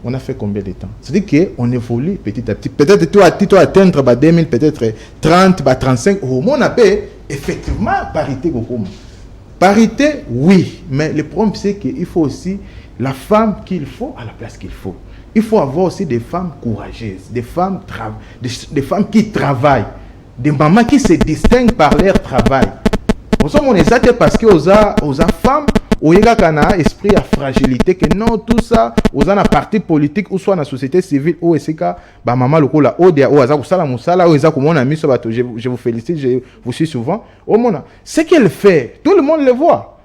On a fait combien de temps? C'est-à-dire qu'on évolue petit à petit. Peut-être que tu vas atteindre 2000, peut-être 30, 35. Au moins, on a effectivement parité. Parité, oui. Mais le problème, c'est qu'il faut aussi la femme qu'il faut à la place qu'il faut. Il faut avoir aussi des femmes courageuses, des femmes qui travaillent, des mamans qui se distinguent par leur travail. Nous sommes parce que aux femmes, il y a un esprit à fragilité, que non, tout ça, aux un parti politique, ou soit dans la société civile, ou est-ce que maman le cola, ou je vous félicite, je vous suis souvent. Ce qu'elle fait, tout le monde le voit.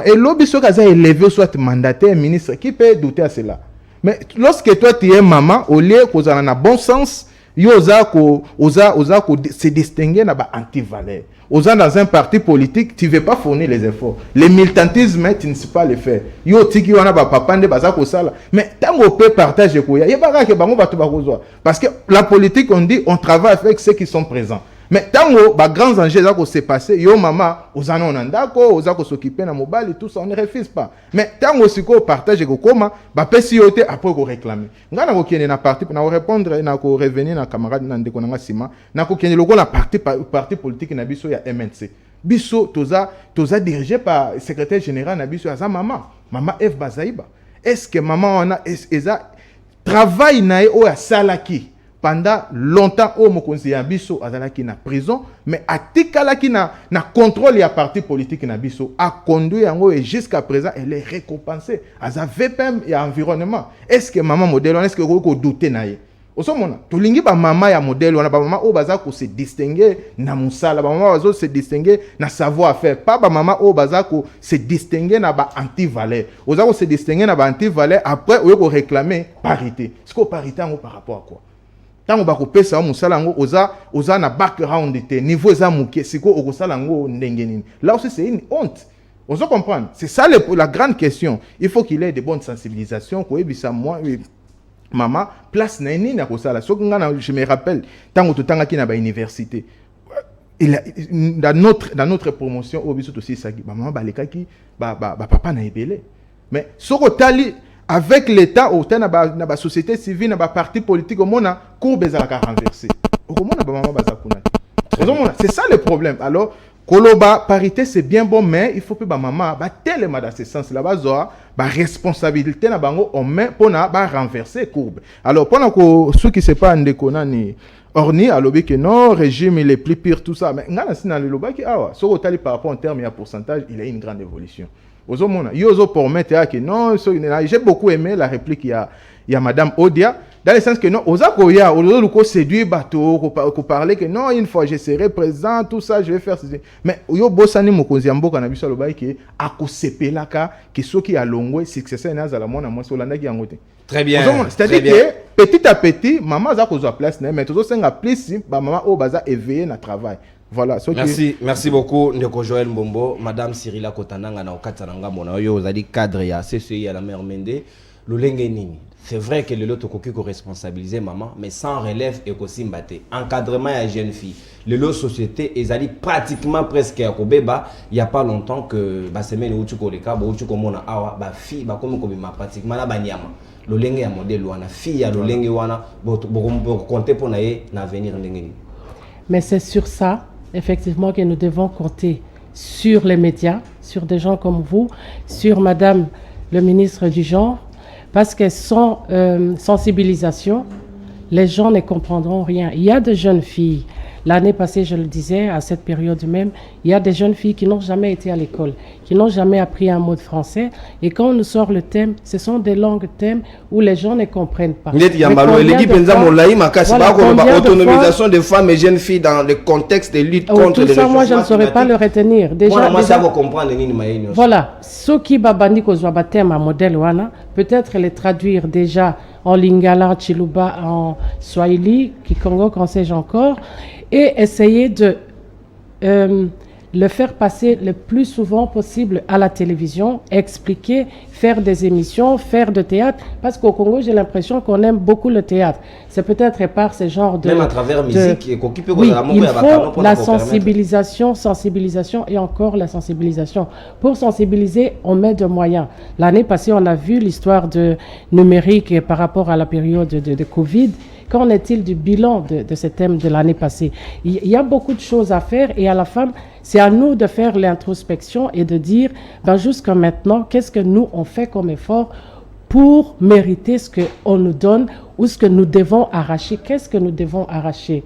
Et l'objet est élevé, soit mandataire, ministre, qui peut douter à cela? Mais lorsque toi tu es maman, au lieu qu'on a un bon sens, osa se distinguer dans anti-valeur. Osa dans un parti politique, tu ne veux pas fournir les efforts. Le militantisme, tu ne sais pas le faire. Yo tiki wana ba papa nde baza ko sala. Mais tant qu'on peut partager koya, y ba ka bango ba to ba kozwa. Parce que la politique on dit on travaille avec ceux qui sont présents. Mais tant que grands enjeux s'est passé, yo maman, aux années on andako, aux ako s'occuper na mobile et tout ça, on ne refuse pas. Mais tant que siko partage ko koma, ba pesi yote après ko réclamer. Ngana ko kende na parti na répondre na ko revenir na camarade na ndeko na sima, na ko kende loko na parti politique na biso ya MNC. Biso toza dirigé par secrétaire général na biso ya maman F Bazaïba. Est-ce que maman on a eza travail na o ya salaki? Pendant longtemps, au mokonzi ya biso azalaki na prison, mais atikalaki na contrôle ya parti politique na biso a conduit yango et jusqu'à présent elle est récompensée. Aza VPM et environnement. Est-ce que maman modèle, est-ce que vous doutez na ye? Osomona, tolingi ba maman ya modèle, on a ba maman o baza ko se distinguer na musala, ba maman bazo se distinguer na savoir faire, pas ba maman o baza ko se distinguer na ba anti-valeur. Oza ko se distinguer na ba anti-valeur après o ko réclamer parité. Est-ce que parité en par rapport à quoi? Tant que vous pesa musala ngo oza na background de niveau za muke siko okosala ngo ndengeni. Là aussi c'est une honte. On se comprend. C'est ça la grande question. Il faut qu'il y ait de bonnes sensibilisations ko ebisa moi maman place na nini na kosala. Je me rappelle tant que tanga ki na ba université. Dans notre promotion obiso aussi ça maman baleka ki ba papa na ebele. Mais soko tali avec l'État, au sein de la société civile, dans la parti politique, on a courbe à renverser. C'est ça le problème. Alors, Koloba, parité, c'est bien bon, mais il faut que maman tellement dans ce sens-là, la responsabilité na bango on met pour renverser courbe. Alors, pendant que ceux qui se passent en Orni a lobby que non, régime il est plus pire, tout ça. Mais dans le lobby, par rapport en termes de pourcentage, il y a une grande évolution. Non, j'ai beaucoup aimé la réplique il y a Madame Odia dans le sens que non ozakoya ozoluko séduire bateau ko parler que non une fois je serai présent tout ça je vais faire ceci mais yo bosani mokonzi mboka na biso lobai ke akosepelaka ke soki alongwe successeur na zala mona mwasi olandaki yango te. Très bien. C'est-à-dire que petit à petit maman za kozwa place na mais tozo senga plus ba maman o baza éveillé na travail. Voilà, merci beaucoup Ndeko Joël Mbombo, Madame Cyrila Kotananga na okatananga mona oyo ozali cadre ya CCI à la mère Mende lolenge nini. C'est vrai que le lot ko responsabiliser maman mais sans relève et ko simbate. Encadrement ya jeune fille. Le lot société ezali pratiquement presque ya kobeba, il y a pas longtemps que ba semaine utu ko leka ba utu ko mona awa ba fille ba komi ko bima pratiquement la banyama. Lolenge ya modèle wana fille ya lolenge wana bo compter pour na avenir ndenge. Mais c'est sur ça effectivement que nous devons compter sur les médias, sur des gens comme vous, sur Madame le ministre du Genre, parce que sans sensibilisation, les gens ne comprendront rien. Il y a des jeunes filles, l'année passée je le disais, à cette période même, il y a des jeunes filles qui n'ont jamais été à l'école, qui n'ont jamais appris un mot de français, et quand on nous sort le thème, ce sont des longues thèmes où les gens ne comprennent pas. Autonomisation des femmes et jeunes filles dans le contexte de lutte contre les réfugiés. Moi je ne saurais pas le retenir. Déjà, ça va comprendre. Voilà, ceux qui babani kozwa thème à modèle wana, peut-être les traduire déjà en lingala, chiluba, en swahili, kikongo, quand sais-je encore, et essayer de le faire passer le plus souvent possible à la télévision, expliquer, faire des émissions, faire de théâtre. Parce qu'au Congo, j'ai l'impression qu'on aime beaucoup le théâtre. C'est peut-être par ce genre de... Même à travers musique, et oui, il faut la sensibilisation et encore la sensibilisation. Pour sensibiliser, on met de moyens. L'année passée, on a vu l'histoire de numérique par rapport à la période de Covid. Qu'en est-il du bilan de ce thème de l'année passée? Il y a beaucoup de choses à faire et à la fin, c'est à nous de faire l'introspection et de dire, ben jusqu'à maintenant, qu'est-ce que nous on fait comme effort pour mériter ce qu'on nous donne ou ce que nous devons arracher? Qu'est-ce que nous devons arracher?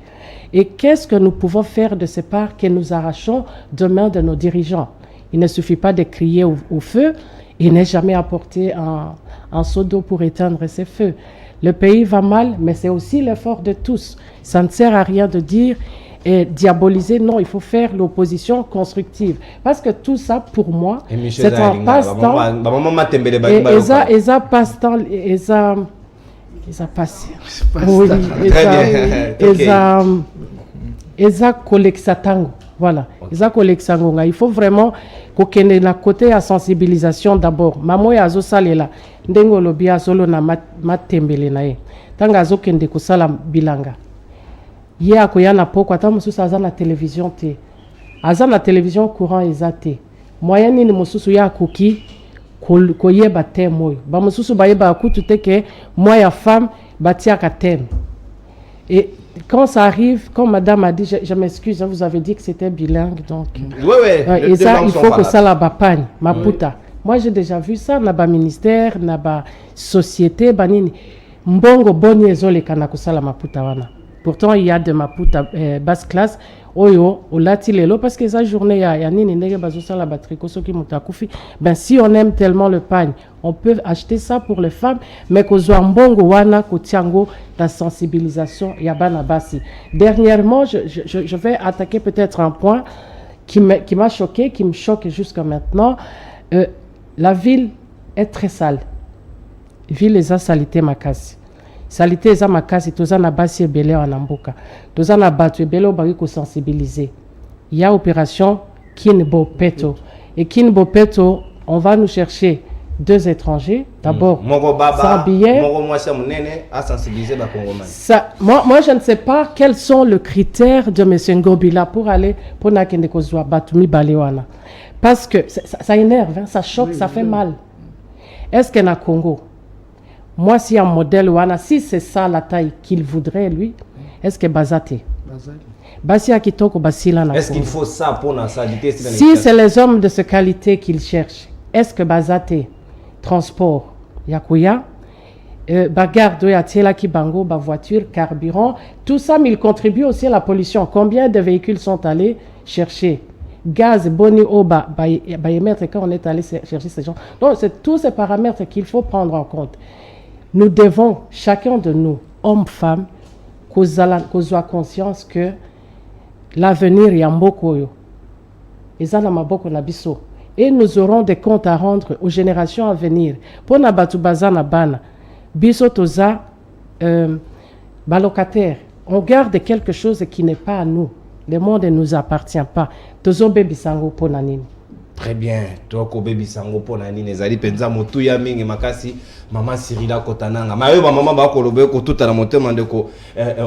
Et qu'est-ce que nous pouvons faire de ces parts que nous arrachons demain de nos dirigeants? Il ne suffit pas de crier au feu et n'est jamais apporter un seau d'eau pour éteindre ces feux. Le pays va mal, mais c'est aussi l'effort de tous. Ça ne sert à rien de dire et diaboliser. Non, il faut faire l'opposition constructive. Parce que tout ça, pour moi, c'est un passe-temps. Et ça passe-temps, et ça passe. Oui, et ça collecte tango. Voilà, ça collecte tango. Il faut vraiment qu'on ait la côté à sensibilisation d'abord. Maman ya zo salela ndengo lobia solo na matembele na ye. Tanga zo kende ko sala bilanga. Ye akoya na poko ata mususu aza na télévision te. Aza na télévision courant ezate. Moyen ni mususu ya koki ko yeba thème oyo. Ba mususu ba yeba kutu te ke moya femme batia ka thème. Et quand ça arrive, comme madame a dit, je m'excuse, vous avez dit que c'était bilingue, donc... Oui. Et ça, il faut que ça la bapagne, ma puta. Moi, j'ai déjà vu ça, na ba ministère, na ba société, banini. Mbongo boni ezole kana kusala maputa wana. Pourtant, il y a de maputa basse classe, oyo, olati lelo, parce que sa journée, ya nini nege bazosa la batterie, kosoki mutakufi. Ben, si on aime tellement le pagne, on peut acheter ça pour les femmes, mais kozwa mbongo wana, kotiango, la sensibilisation, yabana basi. Dernièrement, je vais attaquer peut-être un point qui m'a choqué, qui me choque jusqu'à maintenant. La ville est très sale. Ville les a salité makasi. Salité eza makasi toza na basi ebele wana mboka. Toza na batu ebele obaki ko sensibiliser. Il y a opération Kinbopeto. Et Kinbopeto, on va nous chercher 2 étrangers. D'abord, sans billet. Moi, je ne sais pas quels sont les critères de M. Ngobila pour aller pour nakende kozwa batumi balewana. Parce que ça énerve, hein, ça choque, ça fait mal. Est-ce qu'en Congo, moi, si un modèle, si c'est ça la taille qu'il voudrait, lui, est-ce que Bazate? Est-ce qu'il faut ça pour la qualité? Si c'est les hommes de cette qualité qu'il cherche, est-ce que Bazate, transport, Yakuya, bagarre de Yatiela Kibango, voiture, carburant, tout ça, mais il contribue aussi à la pollution. Combien de véhicules sont allés chercher? Gaz, boni, oba, quand on est allé chercher ces gens. Donc, c'est tous ces paramètres qu'il faut prendre en compte. Nous devons, chacun de nous, hommes, femmes, qu'on soit conscience que l'avenir est en Bokoyo. Et nous aurons des comptes à rendre aux générations à venir. Pour Nabatubaza Nabana, Biso Toza, balocataire, on garde quelque chose qui n'est pas à nous. Le monde ne nous appartient pas. Tozo Baby Sango Ponanini. Très bien. Toko Baby Sango Ponanini. Zali Penza Motuya Mingi Makasi. Maman Cyrila Kotananga. Mayo maman ba kolobe ko tout na monte mandeko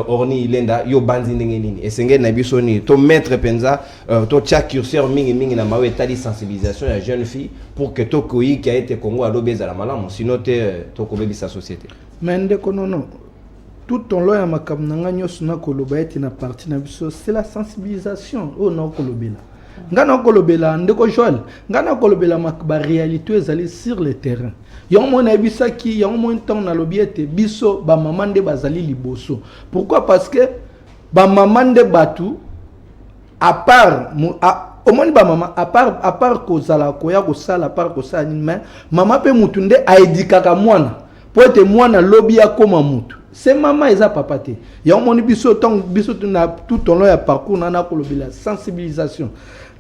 orni ilenda yo banzi ndenge nini. Esenge na biso ni to maître penza to tia curseur mingi na mawe tali sensibilisation ya jeune fille pour que to koyi qui a été Congo alobeza la malamu sinon to ko bebi sa société. Mende konono. Tout ton loya makamnanga nyos na koloba eti na parti na biso c'est la sensibilisation o na kolobela. Ngana kolobela ndeko Joël, ngana kolobela ba réalité ezali sur le terrain. Yongo na bisaki, yongo temps na lobiete biso ba maman de bazali liboso. Pourquoi? Parce que ba maman de batu à part au moins ba maman à part kozala koya kosala à part kosala ni mais maman pe mutunde a édikaka mwana pour être mwana lobi ya koma mutu. C'est maman et ça papa te. Yongo ni biso tong biso na tout ton long ya parcours na kolobela sensibilisation.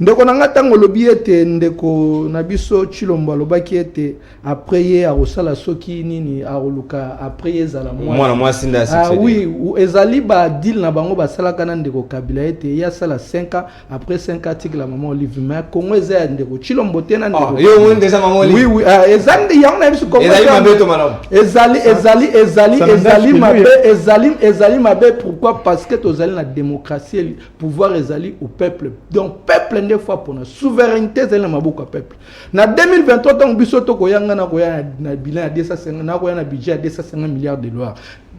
ndeko nanga tango lobi ete ndeko na biso Chilombo alobaki ete après ye arosala soki nini aroluka après ye zala mwana mwasi nda succédé. Oui, ezali ba deal na bango basalaka na ndeko Kabila ete ya sala 5 ans après 5 articles la maman Olive mais Congo eza ndeko Chilombo tena ndeko. Yo on déjà maman Olive. Oui, ezali ya on a biso Congo. Ezali mabeto madame. Ezali mabe pourquoi parce que tozali na démocratie pouvoir ezali au peuple. Donc peuple des fois pour la souveraineté ezali na maboko peuple. Na 2023 tant biso to koyanga na koya na bilan ya 250 na koya na budget ya 250 milliards de dollars.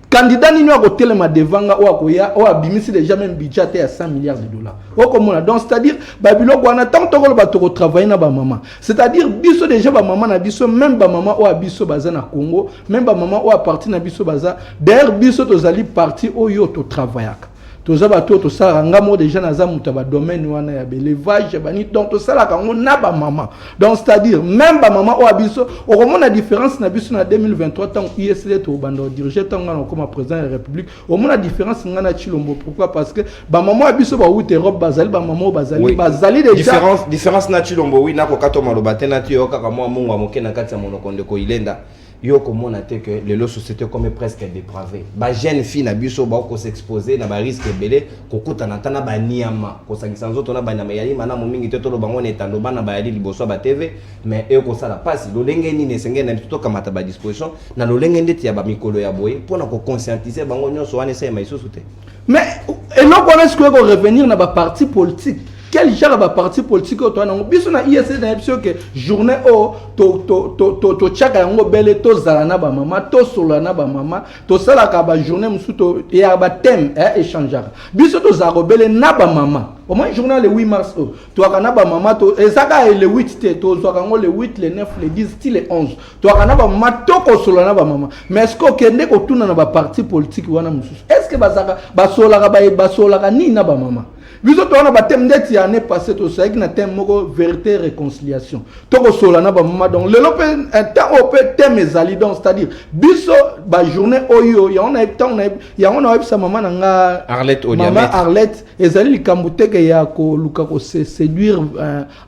Candidat nini wa kotelema devanga wa koya o abimisi déjà même budget à 100 milliards de dollars. O komona donc c'est-à-dire babiloko wana tant to ko ba to travailler na ba maman. C'est-à-dire biso déjà ba maman na biso même ba maman o abiso baza na Congo, même ba maman o a parti na biso baza. D'ailleurs biso tozali parti o yo to travaillaka. Toza bato to sala ngamo déjà naza muta ba domaine wana ya belevage bani donc to sala kango na ba maman. Donc c'est-à-dire même ba maman o abiso o komona différence na biso na 2023 tant ISD to bando diriger tant ngana comme président de la République o mona différence ngana Chilombo pourquoi parce que ba maman abiso ba outé Europe bazali ba maman bazali bazali déjà différence na Chilombo oui na ko kato maloba tena ti yo kaka mo mungu amoke na kati ya monokonde ko ilenda. Yo comment on a été que les sociétés comme presque dépravées. Ba jeune fille na biso ba ko s'exposer na ba risque belé ko kuta na tana ba niama ko sangisa nzoto na ba na mayali mana mo mingi teto lo bango na etando bana ba yali liboso ba TV mais e ko sala passe lo lenge ni ne senge na to kamata ba disposition na lo lenge ndeti ya ba mikolo ya boye pona ko conscientiser bango nyonso wana esa mai sousute. Mais et non qu'on est-ce que revenir na ba parti politique. Quel genre de parti politique au toi non biso na ISC na episode que journée o to chaka yango bele to zalana ba mama to solana ba mama to sala ka ba journée musu to ya ba thème échangeaka biso to za bele na ba mama au moins journée le 8 mars to kana ba mama to ezaka le 8 te to zo kango le 8 le 9 le 10 ti le 11 to kana ba mama to ko solana ba mama mais est-ce que kende ko tuna na ba parti politique wana musu est-ce que bazaka ba solaka ni na ba mama biso to wana ba thème ndeti année passée to ça na thème moko vérité réconciliation to ko solana ba mama donc le lope un temps au peut thème ezali donc c'est-à-dire biso ba journée oyo ya on a temps ya on a sa maman nga Arlette Odiamé maman Arlette ezali likambuté ke ya ko luka ko séduire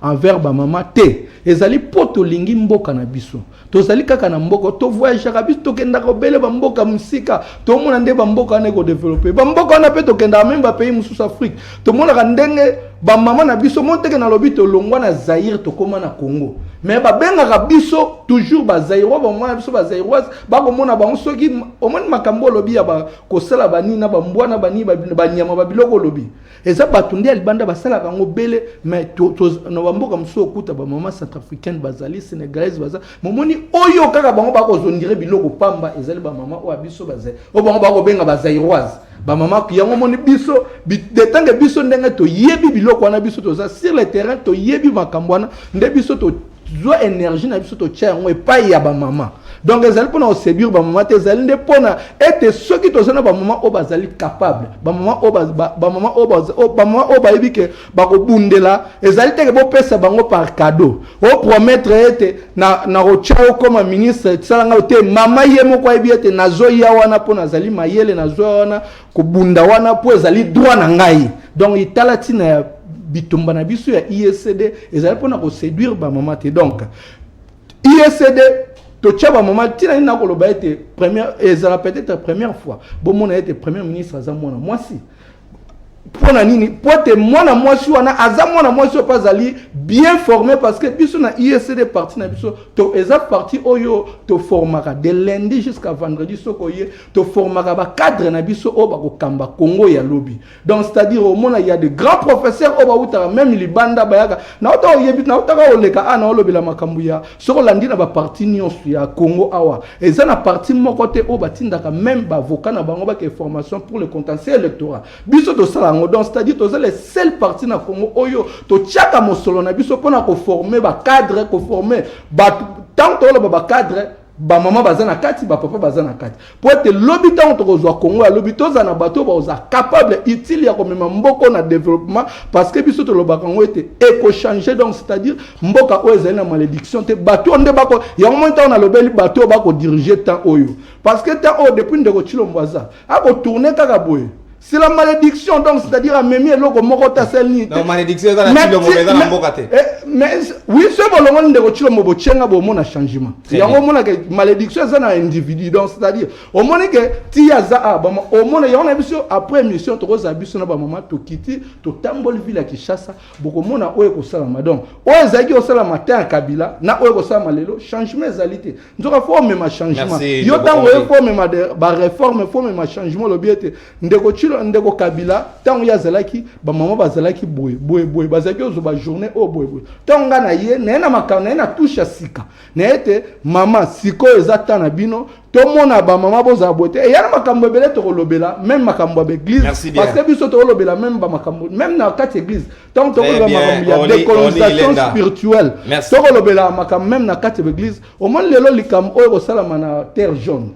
envers ba mama te ezali poto lingi mboka na biso to zali kaka na mboko to voyage ka biso to kenda ko bele ba mboka musika to mona nde ba mboka na ko développer ba mboka na pe to kenda même ba pays mususu Afrique to mona ndenge ba mama na biso monteke na lobi to longwa na Zaïre to koma na Congo mais ba benga ka biso toujours ba Zaïre ba mama biso ba Zaïroise ba ko mona ba soki o mona makambo lobi ya ba ko sala ba nina ba mbwana ba ni ba nyama ba biloko lobi eza batunde albanda ba sala kango bele mais to no ba mboka muso okuta ba mama centrafricaine bazali sénégalaise baza momoni oyo kaka bango ba ko zondire biloko pamba ezali ba mama o abiso ba Zaïre o bango ba ko benga ba Zaïroise ba mama ki yango moni biso de tangue biso ndenge to yebi biloko wana biso to za sur le terrain to yebi makambo wana nde biso to zo énergie na biso to tia yango epai ya ba mama donc ezali pona séduire ba mama te ezali nde pona ete soki to zana ba mama o bazali capable ba mama o ba yebi ke ba ko bundela ezali te ke bo pesa bango par cadeau o promettre ete na ko chao comme ministre salanga te mama ye moko yebi ete nazo ya wana pona azali mayele nazo wana ko bunda wana po ezali droit na ngai donc itala tina ya bitumba na biso ya ISD ezali pona ko séduire ba mama te donc ISD to tchaba mama tina na ko loba ete première ezala peut-être première fois bon mon a été premier ministre azamona moi si pona nini pote mwana mwasi wana azamona mwasi pas ali bien formé parce que biso na ISD parti na biso to eza parti oyo to formaka de lundi jusqu'à vendredi sokoye to formaka ba cadre na biso o ba ko kamba Congo ya lobby donc c'est-à-dire au monde il y a de grands professeurs o ba utara même libanda bayaka na oto yebi na oto ka oleka ana lobby la makambu ya soko landi na ba parti nyonso ya Congo awa eza na parti moko te o batindaka même ba avocat na bango ba ke formation pour le contentieux électoral biso to sala donc c'est-à-dire que les seuls partis na Congo oyo to tchaka mosolo na biso pona ko former ba cadre ko former ba tant to ba cadre ba mama bazana kati ba papa bazana kati pour être lobby tant to zo Congo ya lobby to za na bato ba za capable utile ya ko mema mboko na développement parce que biso to lo ba Congo était éco changer donc c'est-à-dire mboka o ezali na malédiction te bato nde bako ya moment on a lobeli bato ba ko diriger tant oyo parce que tant o depuis ndeko Chilombo za a ko tourner kaka boye C'est la malédiction, donc c'est-à-dire à Memi et Logo Morota Selni. Non, malédiction, c'est la chilo mauvais dans la bocate. Mais oui, ce que l'on de Rochilo Mobo Tchenga, au monde a changement. Il y a un moment que malédiction, c'est un individu, donc c'est-à-dire, au moment que Tiaza, au moment où on a vu après mission, tu as vu son maman, tu quittes, tu tambol ville à Kishasa, beaucoup de monde a oué au salama. Donc, au Zagi au salama, à Kabila, na oué au salama, changement égalité. Nous avons fait même un changement. Il y a tant de réforme, il faut même un changement, le biais de ndeko Kabila tant ya zalaki ba mama bazalaki boy bazaki ozoba journée o boy tant nga na ye na makana na touche sika na ete mama siko ezata na bino to mona ba mama boza bote e yana makambo belé to lobela même makambo ba église parce que biso to lobela même ba makambo même na quatre église tant to lobela makambo ya décolonisation spirituelle to lobela makambo même na quatre église au moins lelo likam o ko salama na terre jaune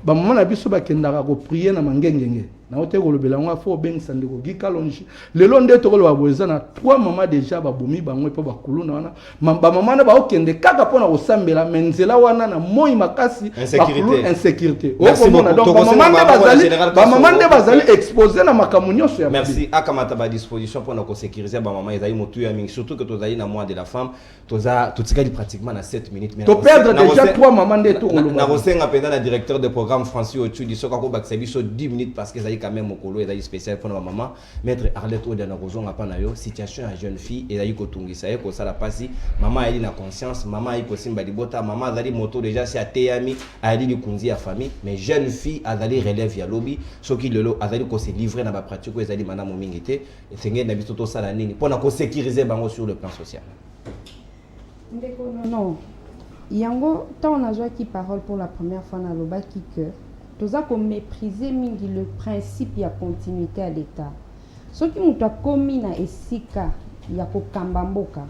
ba mama na biso ba kendaka ko prier na mangengenge na hote ko lobela ngwa fo ben sande ko gikalonji lelo nde to ko ba boza na trois mama déjà ba bomi ba ngwe pa ba kuluna wana ba mama na ba okende kaka pona ko sambela menzela wana na moi makasi insécurité donc ba mama nde bazali exposé na makamunyo so. Merci akamata ba disposition pour ko sécuriser ba mama ezali motu ya mingi surtout que tozali na mois de la femme toza totikali pratiquement na 7 minutes mais to perdre déjà trois mama nde to ko na rosenga penda na directeur de programme Francis Ochudi soka ko bakisa biso 10 minutes parce que quand même mokolo ezali spécial pour ma maman maître Arlette Odana Rozonga pa na yo situation à jeune fille ezali ko tungisa ye ko sala pasi maman ali na conscience maman ali ko simba libota maman azali moto déjà c'est ateyami ali likunzi ya famille mais jeune fille azali relève ya lobby soki lelo azali ko se livrer na ba pratique ko ezali mana momingi te esengé na biso to sala nini pour na ko sécuriser bango sur le plan social. Non yango tant on a joué qui parole pour la première fois na lobaki que toza ko mépriser mingi le principe ya continuité à l'état soki mutu akomi na esika ya kokamba mboka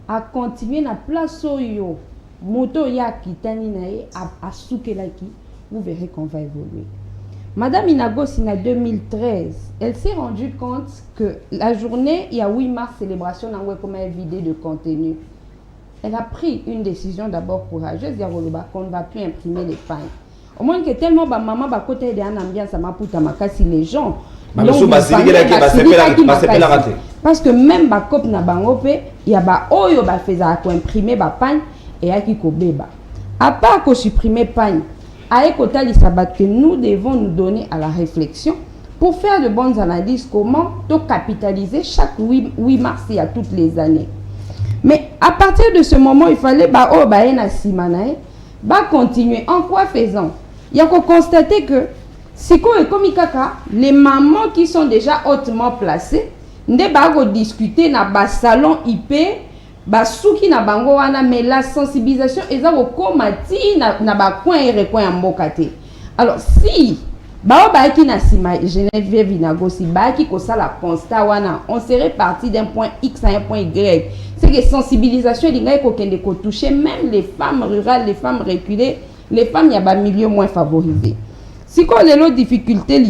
a continuer na place oyo moto ya kitani na ye asukelaki vous verrez qu'on va évoluer. Madame Inagosi en 2013 elle s'est rendue compte que la journée il y a 8 mars célébration na ngwe comme vidé de contenu. Elle a pris une décision d'abord courageuse Yaroloba qu'on ne va plus imprimer les pains. Au moins que tellement ba maman ba côté de un ambiance à maputa makasi les gens parce que même ba cop na bango pe ya ba oyo ba feza ko imprimer ba pagne et aki ko beba à part ko supprimer pagne a ekotali sabat que nous devons nous donner à la réflexion pour faire de bonnes analyses comment to capitaliser chaque 8 mars il y a toutes les années. Mais à partir de ce moment il fallait ba o ba ena simanae ba continuer en quoi faisant. Il y a qu'on constater que Siko et Komikaka, les mamans qui sont déjà hautement placées, ne pas discuter na bas salon IP, bas souki na bango wana, mais la sensibilisation est à komati na ba coin et recoin mbokate. Alors si ba ki na sima Geneviève Inagosi ba ki ko ça la constat wana, on serait parti d'un point X à un point Y. C'est que sensibilisation l'inga ko kende ko toucher même les femmes rurales, les femmes reculées. Les femmes, il y a un milieu moins favorisé. Si on a des difficultés,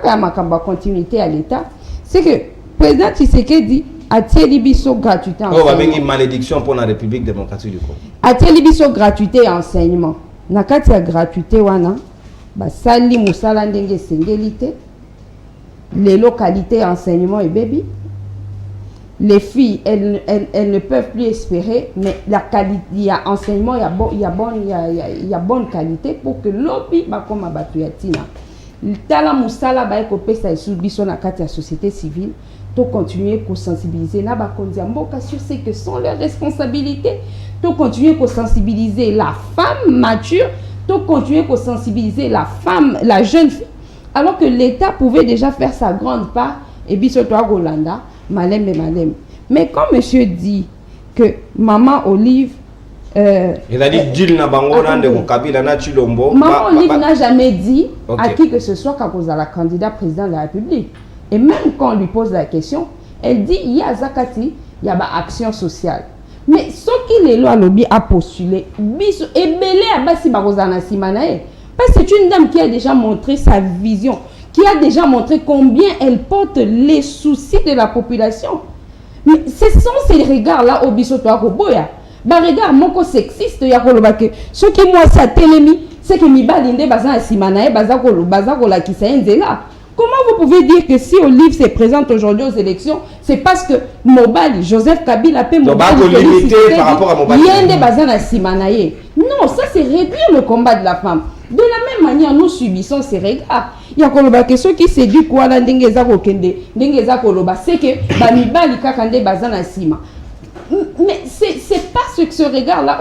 la continuité à l'État, c'est que le président Tshisekedi a Biso gratuité enseignement. Oh, une malédiction pour la République démocratique du Congo. A Biso gratuité enseignement. Nakati ya gratuité wana, basali musala ndenge sengelité, les localités enseignement et baby. Les filles, elles ne peuvent plus espérer, mais la qualité, il y a enseignement, il y a bonne qualité pour que l'opi comme abatuyatina. Tala musala ba ko pesa subiso na kati ya société civile, to continuer ko sensibiliser na ba kondia mboka sur ce que sont leurs responsabilités, to continuer ko sensibiliser la femme mature, to continuer ko sensibiliser la femme, la jeune fille, alors que l'État pouvait déjà faire sa grande part et biso to Rolanda. Malem et madame. Mais quand monsieur dit que maman Olive il a dit Gilles na bango de Kabila na Chilombo. Maman Olive n'a jamais dit à qui que ce soit quand la candidat président de la République. Et même quand on lui pose la question, elle dit il y a Zakati, il y a action sociale. Mais ce qui les lois lobby a postulé, biso et belé à basi barozana simanae. Parce que c'est une dame qui a déjà montré sa vision, qui a déjà montré combien elle porte les soucis de la population. Mais ce sont ces regards-là au bisotoa Roboya. Bah regarde, mon sexiste, il y a ce qui moi ça télémi, c'est que mi balinde bazan simanae bazako la qui s'est là. Comment vous pouvez dire que si Olive se présente aujourd'hui aux élections, c'est parce que Mobali, Joseph Kabila, peut Mobali, limité par rapport à Mobali. Non, ça c'est réduire le combat de la femme. De la même manière, nous subissons ces regards. Il y a une question qui s'est dit quoi là, c'est que Bamibali kakande bazana sima. Mais c'est pas ce regard-là,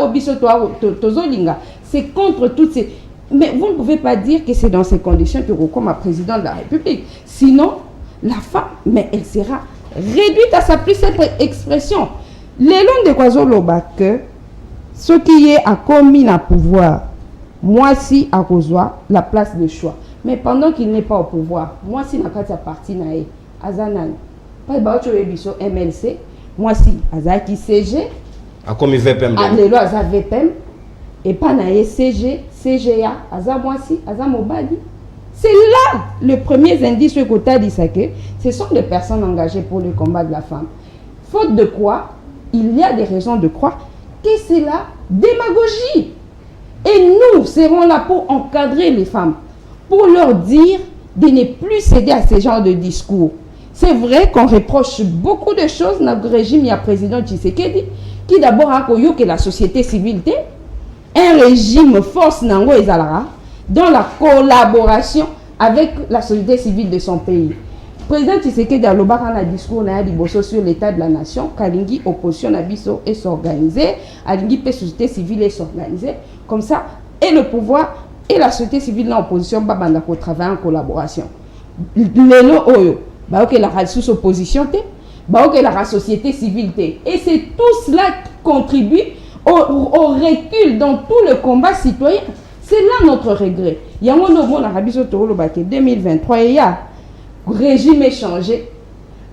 c'est contre toutes ces... Mais vous ne pouvez pas dire que c'est dans ces conditions que Rocom est président de la République. Sinon, la femme, mais elle sera réduite à sa plus simple expression. Les longs de Kwazoloba que ce qui est à commis à pouvoir, moi si à Kozoa, la place de choix. Mais pendant qu'il n'est pas au pouvoir, moi si n'a pas parti nae, Azanan, pas de MLC, moi si Azaki CG, à comme il veut pas les lois VPM, et pas nae CG, CGA, Aza moi si, Aza Mobali. C'est là le premier indice que tu as dit ça que ce sont des personnes engagées pour le combat de la femme. Faute de quoi, il y a des raisons de croire que c'est la démagogie. Et nous serons là pour encadrer les femmes, pour leur dire de ne plus céder à ce genre de discours. C'est vrai qu'on reproche beaucoup de choses dans le régime, il y a le président Tshisekedi, qui d'abord a connu que la société civile, un régime force Nango et Zalara, dans la collaboration avec la société civile de son pays. Le président Tshisekedi a un discours sur l'état de la nation, Kalingi opposition Nabiso et s'organiser, Kalingi la société civile et s'organiser, comme ça, et le pouvoir et la société civile dans l'opposition, pour travailler en collaboration. Lelo Oyo, que la sous-opposition, que la société civile. Et c'est tout cela qui contribue au recul dans tout le combat citoyen. C'est là notre regret. Il y a un moment en Arabie Saoudite 2023, il y a régime échangé.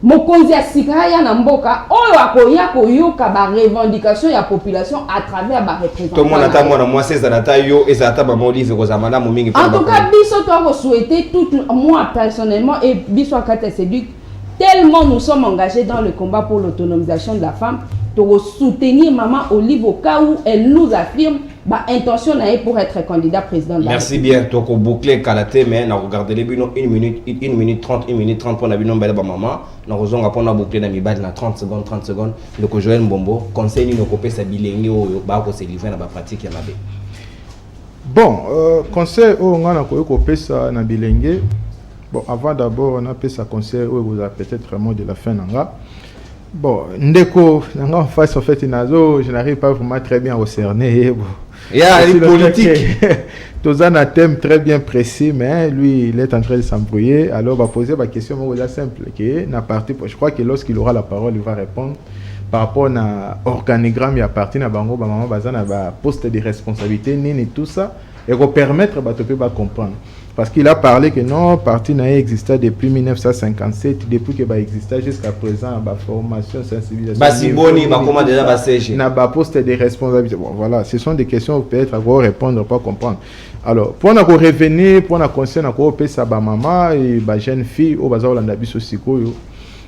Mokonzi asikaya na mboka oyo akoya koyoka ba revendication ya population à travers ba représentation. Tout le monde attend moi c'est zanata yo et zanata ba molive kozamana momingi. En tout cas, biso to souhaiter tout moi personnellement et biso akata séduit tellement nous sommes engagés dans le combat pour l'autonomisation de la femme pour soutenir maman Olive au cas où elle nous affirme bah intention pour être candidat président de la Merci bien. Donc au boucler Kalaté mais on a regardé les bino 1 minute 30 pour la bino belle maman. On raison après on a bouclé dans mibad na 30 secondes le ko Joël Mbombo conseil ni nokopé sa bilengi o ba ko se livrer na ba pratique ya mabe. Bon, conseil o ngana ko kopé ça na bilengi. Bon, avant d'abord on a fait ça conseil où vous avez peut-être vraiment de la fin nanga. Bon, ndeko nanga en face en fait nazo, je n'arrive pas vraiment très bien à cerner. Bon. Il y a les politiques. Tous un thème très bien précis, mais lui, il est en train de s'embrouiller. Alors, on va poser ma question simple. Je crois que lorsqu'il aura la parole, il va répondre. Par rapport à l'organigramme, il y a parti à Bango, maman, poste de responsabilité, ni tout ça, et va permettre de comprendre. Parce qu'il a parlé que non, parti n'a existé depuis 1957, depuis que existait jusqu'à présent, la formation, sensibilisation. Basiboni, comment déjà basséger. N'a pas poste de responsabilité. Bon, voilà, ce sont des questions peut-être à répondre, pas comprendre. Alors, pour nous revenir, pour nous conseiller, nous sa maman et ma jeune fille au bazar de l'Andabiso Sikoyo.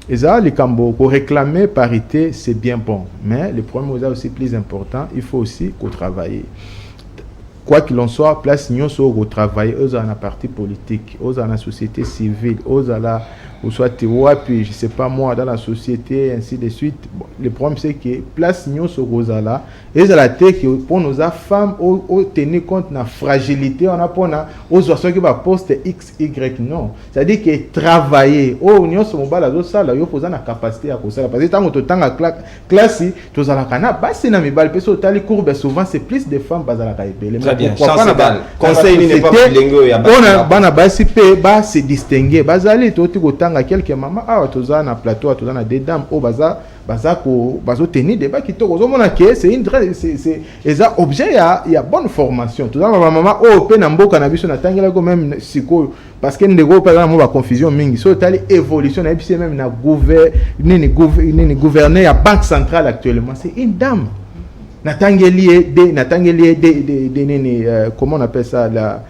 Et ça, les Cambo, pour réclamer parité, c'est bien bon. Mais le problème aussi plus important, il faut aussi qu'on travaille. Quoi qu'il en soit, place nous sommes au travail, aux en parti politique, aux en la société civile, aux en la, ou soit puis je sais pas moi dans la société ainsi de suite. Bon, le problème c'est que place nous sommes aux là, et à la tête pour nos femmes au tenir compte de la fragilité, on a pour aux oiseaux qui va poste X Y non, c'est-à-dire que travailler, nous sommes bas là ça là, il faut la capacité à ça parce que tant que temps à classe, tous à la cana, bah c'est na mi balle, parce que les courbes souvent c'est plus de femmes bas à la caille. Très bien, conseil n'est pas bilingue, il y a pas se distinguer, bazali to à quelques mamans toza na plateau toza na des dames au baza ko tenir débat qui to ozomona que c'est une c'est eza objet il y a bonne formation toza maman pe na mboka na biso na tangela ko même siko parce que ndeko par exemple ba confusion mingi so tali évolution na biso même na gouverner à banque centrale actuellement c'est une dame natangeli comment on appelle ça la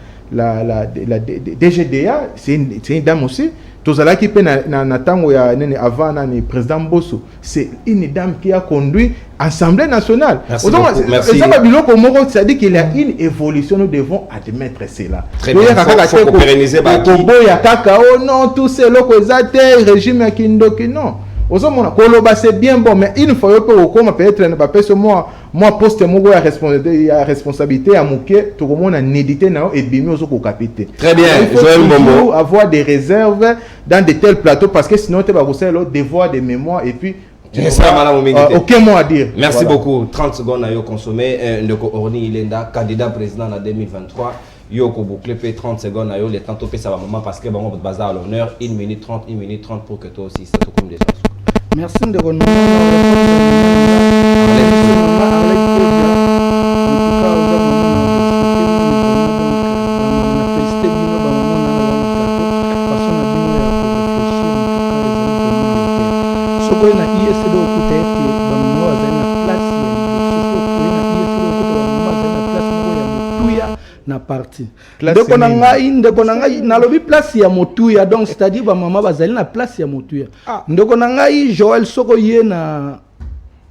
DGDA c'est une dame aussi. tozala ki pe na tango ya nene avant na ni président Mbosso, c'est une dame qui a conduit Assemblée nationale. Merci beaucoup. Merci. C'est-à-dire qu'il y a une évolution, nous devons admettre cela. Très bien, faut pérenniser non, tout c'est le régime qui non. C'est bien bon, mais une fois que peut-être moi poste à responsabilité à mouké tout le monde a nédité et bimi au capité. Très bien, il faut avoir des réserves dans de tels plateaux parce que sinon tu vas recevoir le devoir de mémoire et puis aucun mot à dire. Merci beaucoup. 30 secondes à consommer. Ndeko Orni Ilenda, candidat président en 2023. Yoko bouclé 30 secondes à le temps de ça va moment parce que bon on bazar à l'honneur 1 minute 30 pour que toi aussi ça te comme déjà. Merci de renommer. na parti ndeko na ngai nalobi place ya motuya donc c'est-à-dire ba mama bazali na place ya motuya ndeko na ngai Joël soko ye na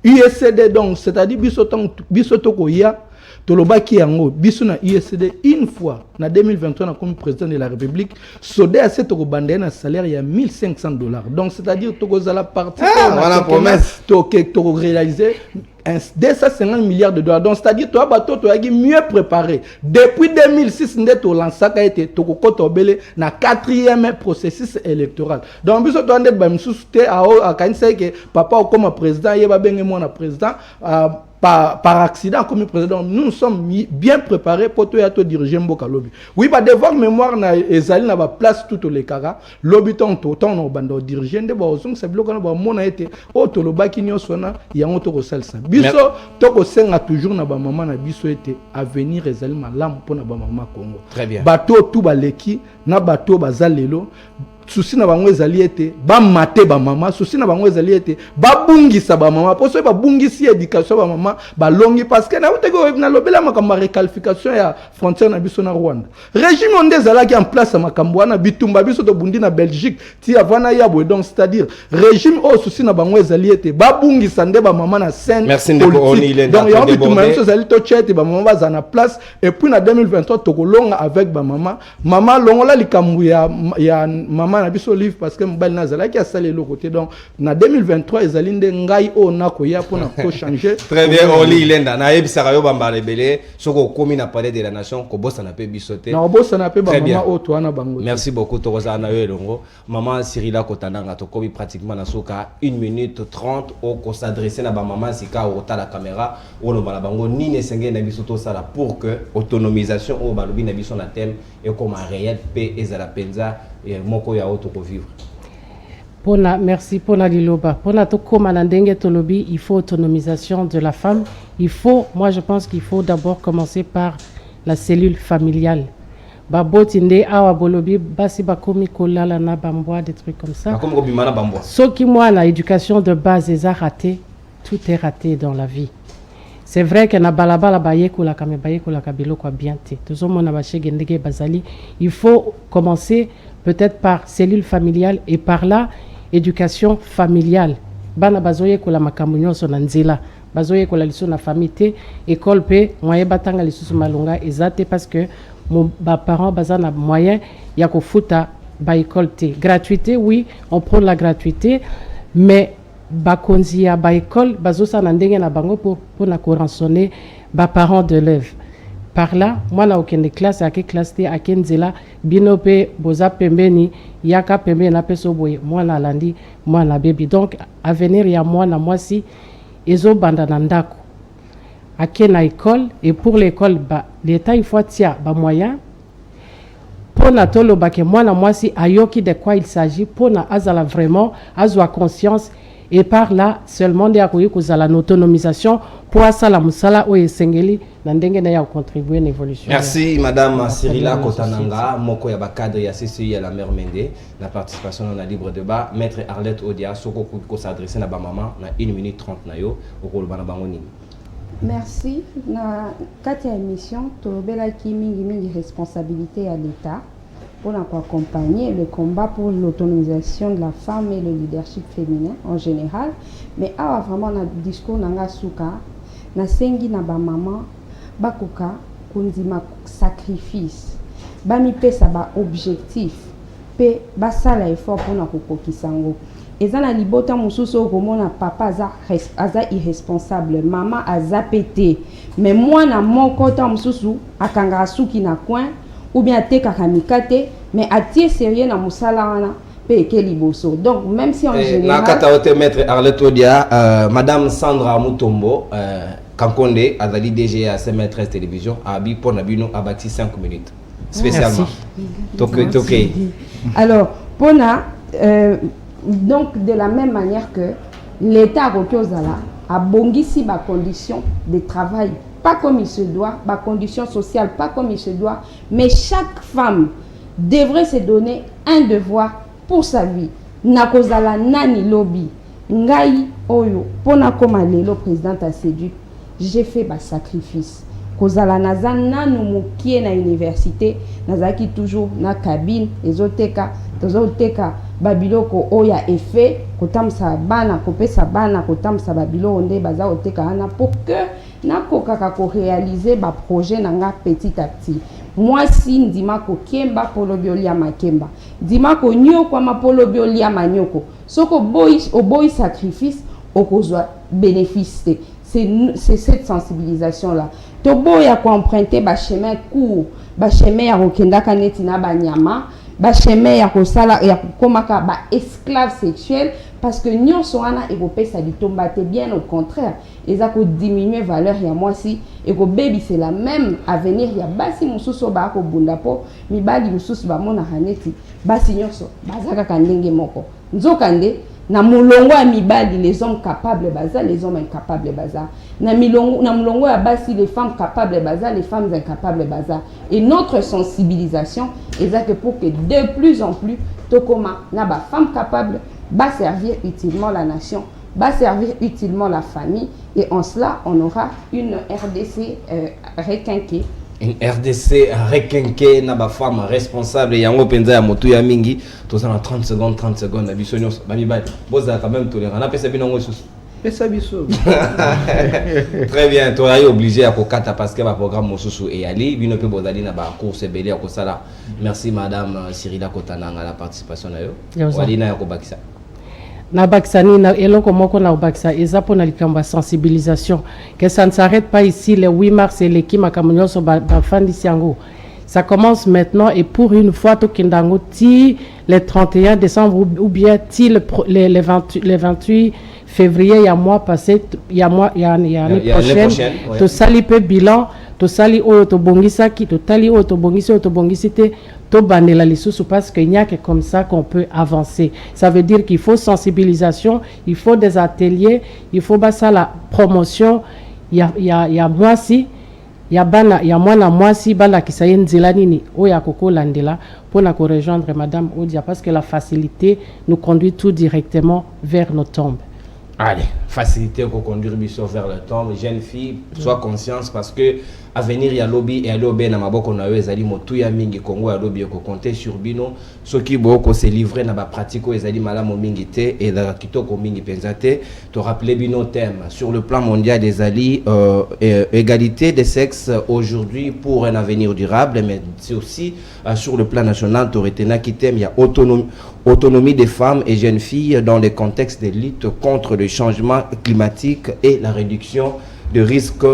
USCD donc c'est-à-dire biso toko ya tolobaki yango biso na USCD une fois na 2023 na comme président de la République sodé à cette bande na salaire ya $1,500 donc c'est-à-dire toko za la partie voilà promesse toko réaliser 250 milliards de dollars donc c'est-à-dire toi bateau toi qui mieux préparé depuis 2006 ndeto lansaka été toko kotobele na 4e processus électoral donc biso to ande ba msusu te a kanisa que papa comme président yeba benge moi na président par accident comme président nous sommes bien préparés pour tout diriger Mboka lobby oui ba devoir mémoire na ezali na ba place tout les kara lobby ton no bando diriger nde ba ozong c'est bloqué na ba mona été o to lobaki nyoso na yango to ko salsa biso to ko senga toujours na ba maman na biso été avenir ezali malam pour na ba maman Congo très bien bato tout baleki na bato bazalelo souci na bango ezali ete ba maté ba mama souci na bango ezali ete ba bungisa ba mama poso ba bungisi éducation ba mama ba longi parce que na uteko na lobela makambo requalification ya frontière na biso na Rwanda régime onde ezalaki en place makambo na bitumba biso to bundi na Belgique ti avana ya boy donc c'est-à-dire régime o souci na bango ezali ete ba bungisa nde ba mama na scène politique donc ya bitumba biso ezali to chete ba mama baza na place et puis na 2023 to kolonga avec ba mama longola likambu ya mama na biso livre parce que mbali nazala qui a salé le côté donc na 2023 ezali nde ngai o nako ya pona ko changer très bien Oli Ilenda na ebisaka yo bamba rebele soko komi na palais de la nation ko bossa na pe bisoté na bossa na pe ba mama o to ana bango merci beaucoup to roza na yo elongo maman Cyrila Kotananga to komi pratiquement na soka 1 minute 30 au ko s'adresser na ba maman sika au ta la caméra o no bala bango ni ne senge na biso to sala pour que autonomisation o balobi na biso na thème et comme réel pe ezala penza et moko ya auto vivre. Pona, merci Pona Liloba. Pona to koma na ndenge tolobi, il faut autonomisation de la femme. Moi je pense qu'il faut d'abord commencer par la cellule familiale. Babotinde awa bolobi basi bakomi kolala na bambwa des trucs comme ça. Comme bimana bambwa. Soki moi la éducation de base est raté, tout est raté dans la vie. C'est vrai que na balabala bayeko la kame bayeko la kabilo kwa bien te. Tout mona ba gendege bazali, il faut commencer peut-être par cellule familiale et par là éducation familiale. Bana bazoye ko la makamunyo so nanzela. Bazoye ko la liso na famille école pe moyen batanga liso malunga ezate parce que mon parents bazana moyen ya ko futa ba école te. Gratuité oui, on prend la gratuité mais bakonzi ya ba école bazosa na ndenge na bango pour na ko rançonner ba parents d'élèves. Par là, moi na aucune classe à quelle classe te à kenzela binope boza pembeni yaka pembe na peso boye moi na landi moi na baby donc avenir ya moi na moi si ezo banda na ndako akena école et pour l'école ba l'état il faut tia ba moyen pour na tolo ba ke moi na moi si ayoki de quoi il s'agit pour na azala vraiment azwa conscience et par là seulement de akoyi kozala autonomisation pour ça la musala o esengeli na ndenge na ya contribuer à l'évolution. Merci madame Cyrila Kotananga moko ya ba cadre ya CCI à la mère Mende la participation dans la libre débat maître Arlette Odia soko ko s'adresser na ba maman na 1 minute 30 na yo okolo bana bango nini. Merci na kati ya émission tolobela ki mingi responsabilité à l'état pour accompagner le combat pour l'autonomisation de la femme et le leadership féminin en général. Mais vraiment na discours nanga suka na sengi na ba maman bakoka kundima sacrifice bami pesa ba objectif pe basala effort pour na kokokisango eza na libota mususu komona papa aza irresponsable maman aza pété mais moi na moko ta mususu akanga suki na coin ou bien atekaka mikate mais atie sérieux na musala wana pe ke liboso. Donc même si en général nakata ote maître Arlette Odia madame Sandra Mutombo Kankonde azali DG à CM13 télévision abi pour na bino abati 5 minutes spécialement. Donc alors pona donc de la même manière que l'État a bongisi ba conditions de travail pas comme il se doit, ba conditions sociales pas comme il se doit, mais chaque femme devrait se donner un devoir pour sa vie. Nakozala nani lobby ngai oyo pona koma lelo président a séduit, j'ai fait ba sacrifice. Kozala naza nanu mukie na université nazaki toujours na cabine ezoteka tozoteka babiloko oya effet kotamsa bana kopesa bana kotamsa babilo nde baza oteka ana pour que nakokaka ko réaliser ba projet nanga petit à petit. Moi si ndima ko kemba polo biolia makemba ndima ko nyoko ma polo biolia manyoko soko boy sacrifice okozwa bénéfice. C'est cette sensibilisation là. Tobo ya ko emprunter ba chemin court, ba chemin ya kokenda kaneti na banyama, ba chemin ya ko sala ya komaka ba esclave sexuel parce que nyonso wana ekopesa bitomba te, bien au contraire, eza ko diminuer valeur ya mwasi et ko baby c'est la même avenir ya basi mususu ba ko bunda po mibali mususu ba mona haneti basi nyonso bazaka kandenge moko. Nzokande na mulongo ya mibali les hommes capables baza les hommes incapables baza na mulongo ya basi les femmes capables baza les femmes incapables baza. Et notre sensibilisation est que pour que de plus en plus tokoma na ba femme capable va servir utilement la nation, va servir utilement la famille, et en cela on aura une RDC requinquée. Une RDC requinquée na ba femme responsable yango penza ya motu ya mingi toza na 30 secondes na biso nyonso ba mibali boza quand même tolérant na pesa bino ngo susu pesa biso. Très bien, tu es obligé à kokata parce que ba programme mosusu et ali bino pe bozali na ba course belé ko sala. Merci madame Cyrila Kotananga la participation na yo. Walina ya kobakisa. Na baksani na eloko moko na baksa eza pona likamba sensibilisation que ça ne s'arrête pas ici le 8 mars et l'équipe makamunyo so ba fandi siango. Ça commence maintenant et pour une fois to kindango ti le 31 décembre ou bien ti le 28 février il y a mois passé il y a l'année prochaine to sali pe bilan to sali o to bongisa ki to tali o to bongisi te to banela lisusu parce qu'il n'y a que comme ça qu'on peut avancer. Ça veut dire qu'il faut sensibilisation, il faut des ateliers, il faut basa la promotion. Il y a moi si il y a moi si bala ki saye nzela nini o ya koko landela pour na ko rejoindre madame Odia parce que la facilité nous conduit tout directement vers nos tombes. Allez, facilité pour conduire biso vers le tombe. Jeune fille, sois conscience parce que avenir ya lobby et lobby na maboko na yo ezali motu ya mingi Congo ya lobby ko compter sur bino soki boko se livrer na ba pratique ezali malamu mingi te et da kitoko mingi penzate to rappeler bino thème sur le plan mondial des alliés égalité des sexes aujourd'hui pour un avenir durable, mais c'est aussi sur le plan national to retena ki thème il y a autonomie des femmes et jeunes filles dans le contexte de lutte contre le changement climatique et la réduction de risques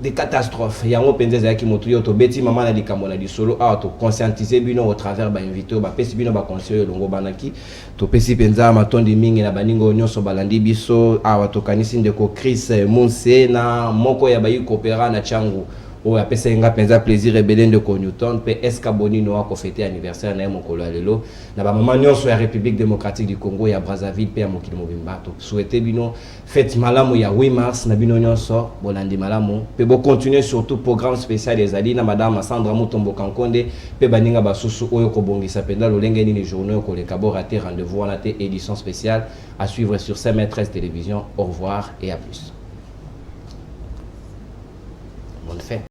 des catastrophes. Yango penza za ki motu yo to beti mama na likambo na disolo a to conscientiser bino au travers ba invité ba pesi bino ba conseiller longo banaki to pesi penza matondi mingi na baningo nyonso balandi biso a to kanisi ndeko Chris Monse na moko ya bayi coopéra na changu o ya pesa nga penza plaisir rebelle ndeko Newton pe eska bonino wa ko fêter anniversaire na mokolo lelo na ba mama nyonso ya République démocratique du Congo ya Brazzaville pe ya mokili mobimba to souhaiter bino fête malamu ya 8 mars na bino nyonso bolandi malamu pe bo continuer surtout programme spécial des alliés na madame Sandra Mutombo Kankonde pe baninga basusu oyo ko bongisa penda lolenge ni journée ko le kabo raté rendez-vous en édition spéciale à suivre sur CM13 télévision. Au revoir et à plus.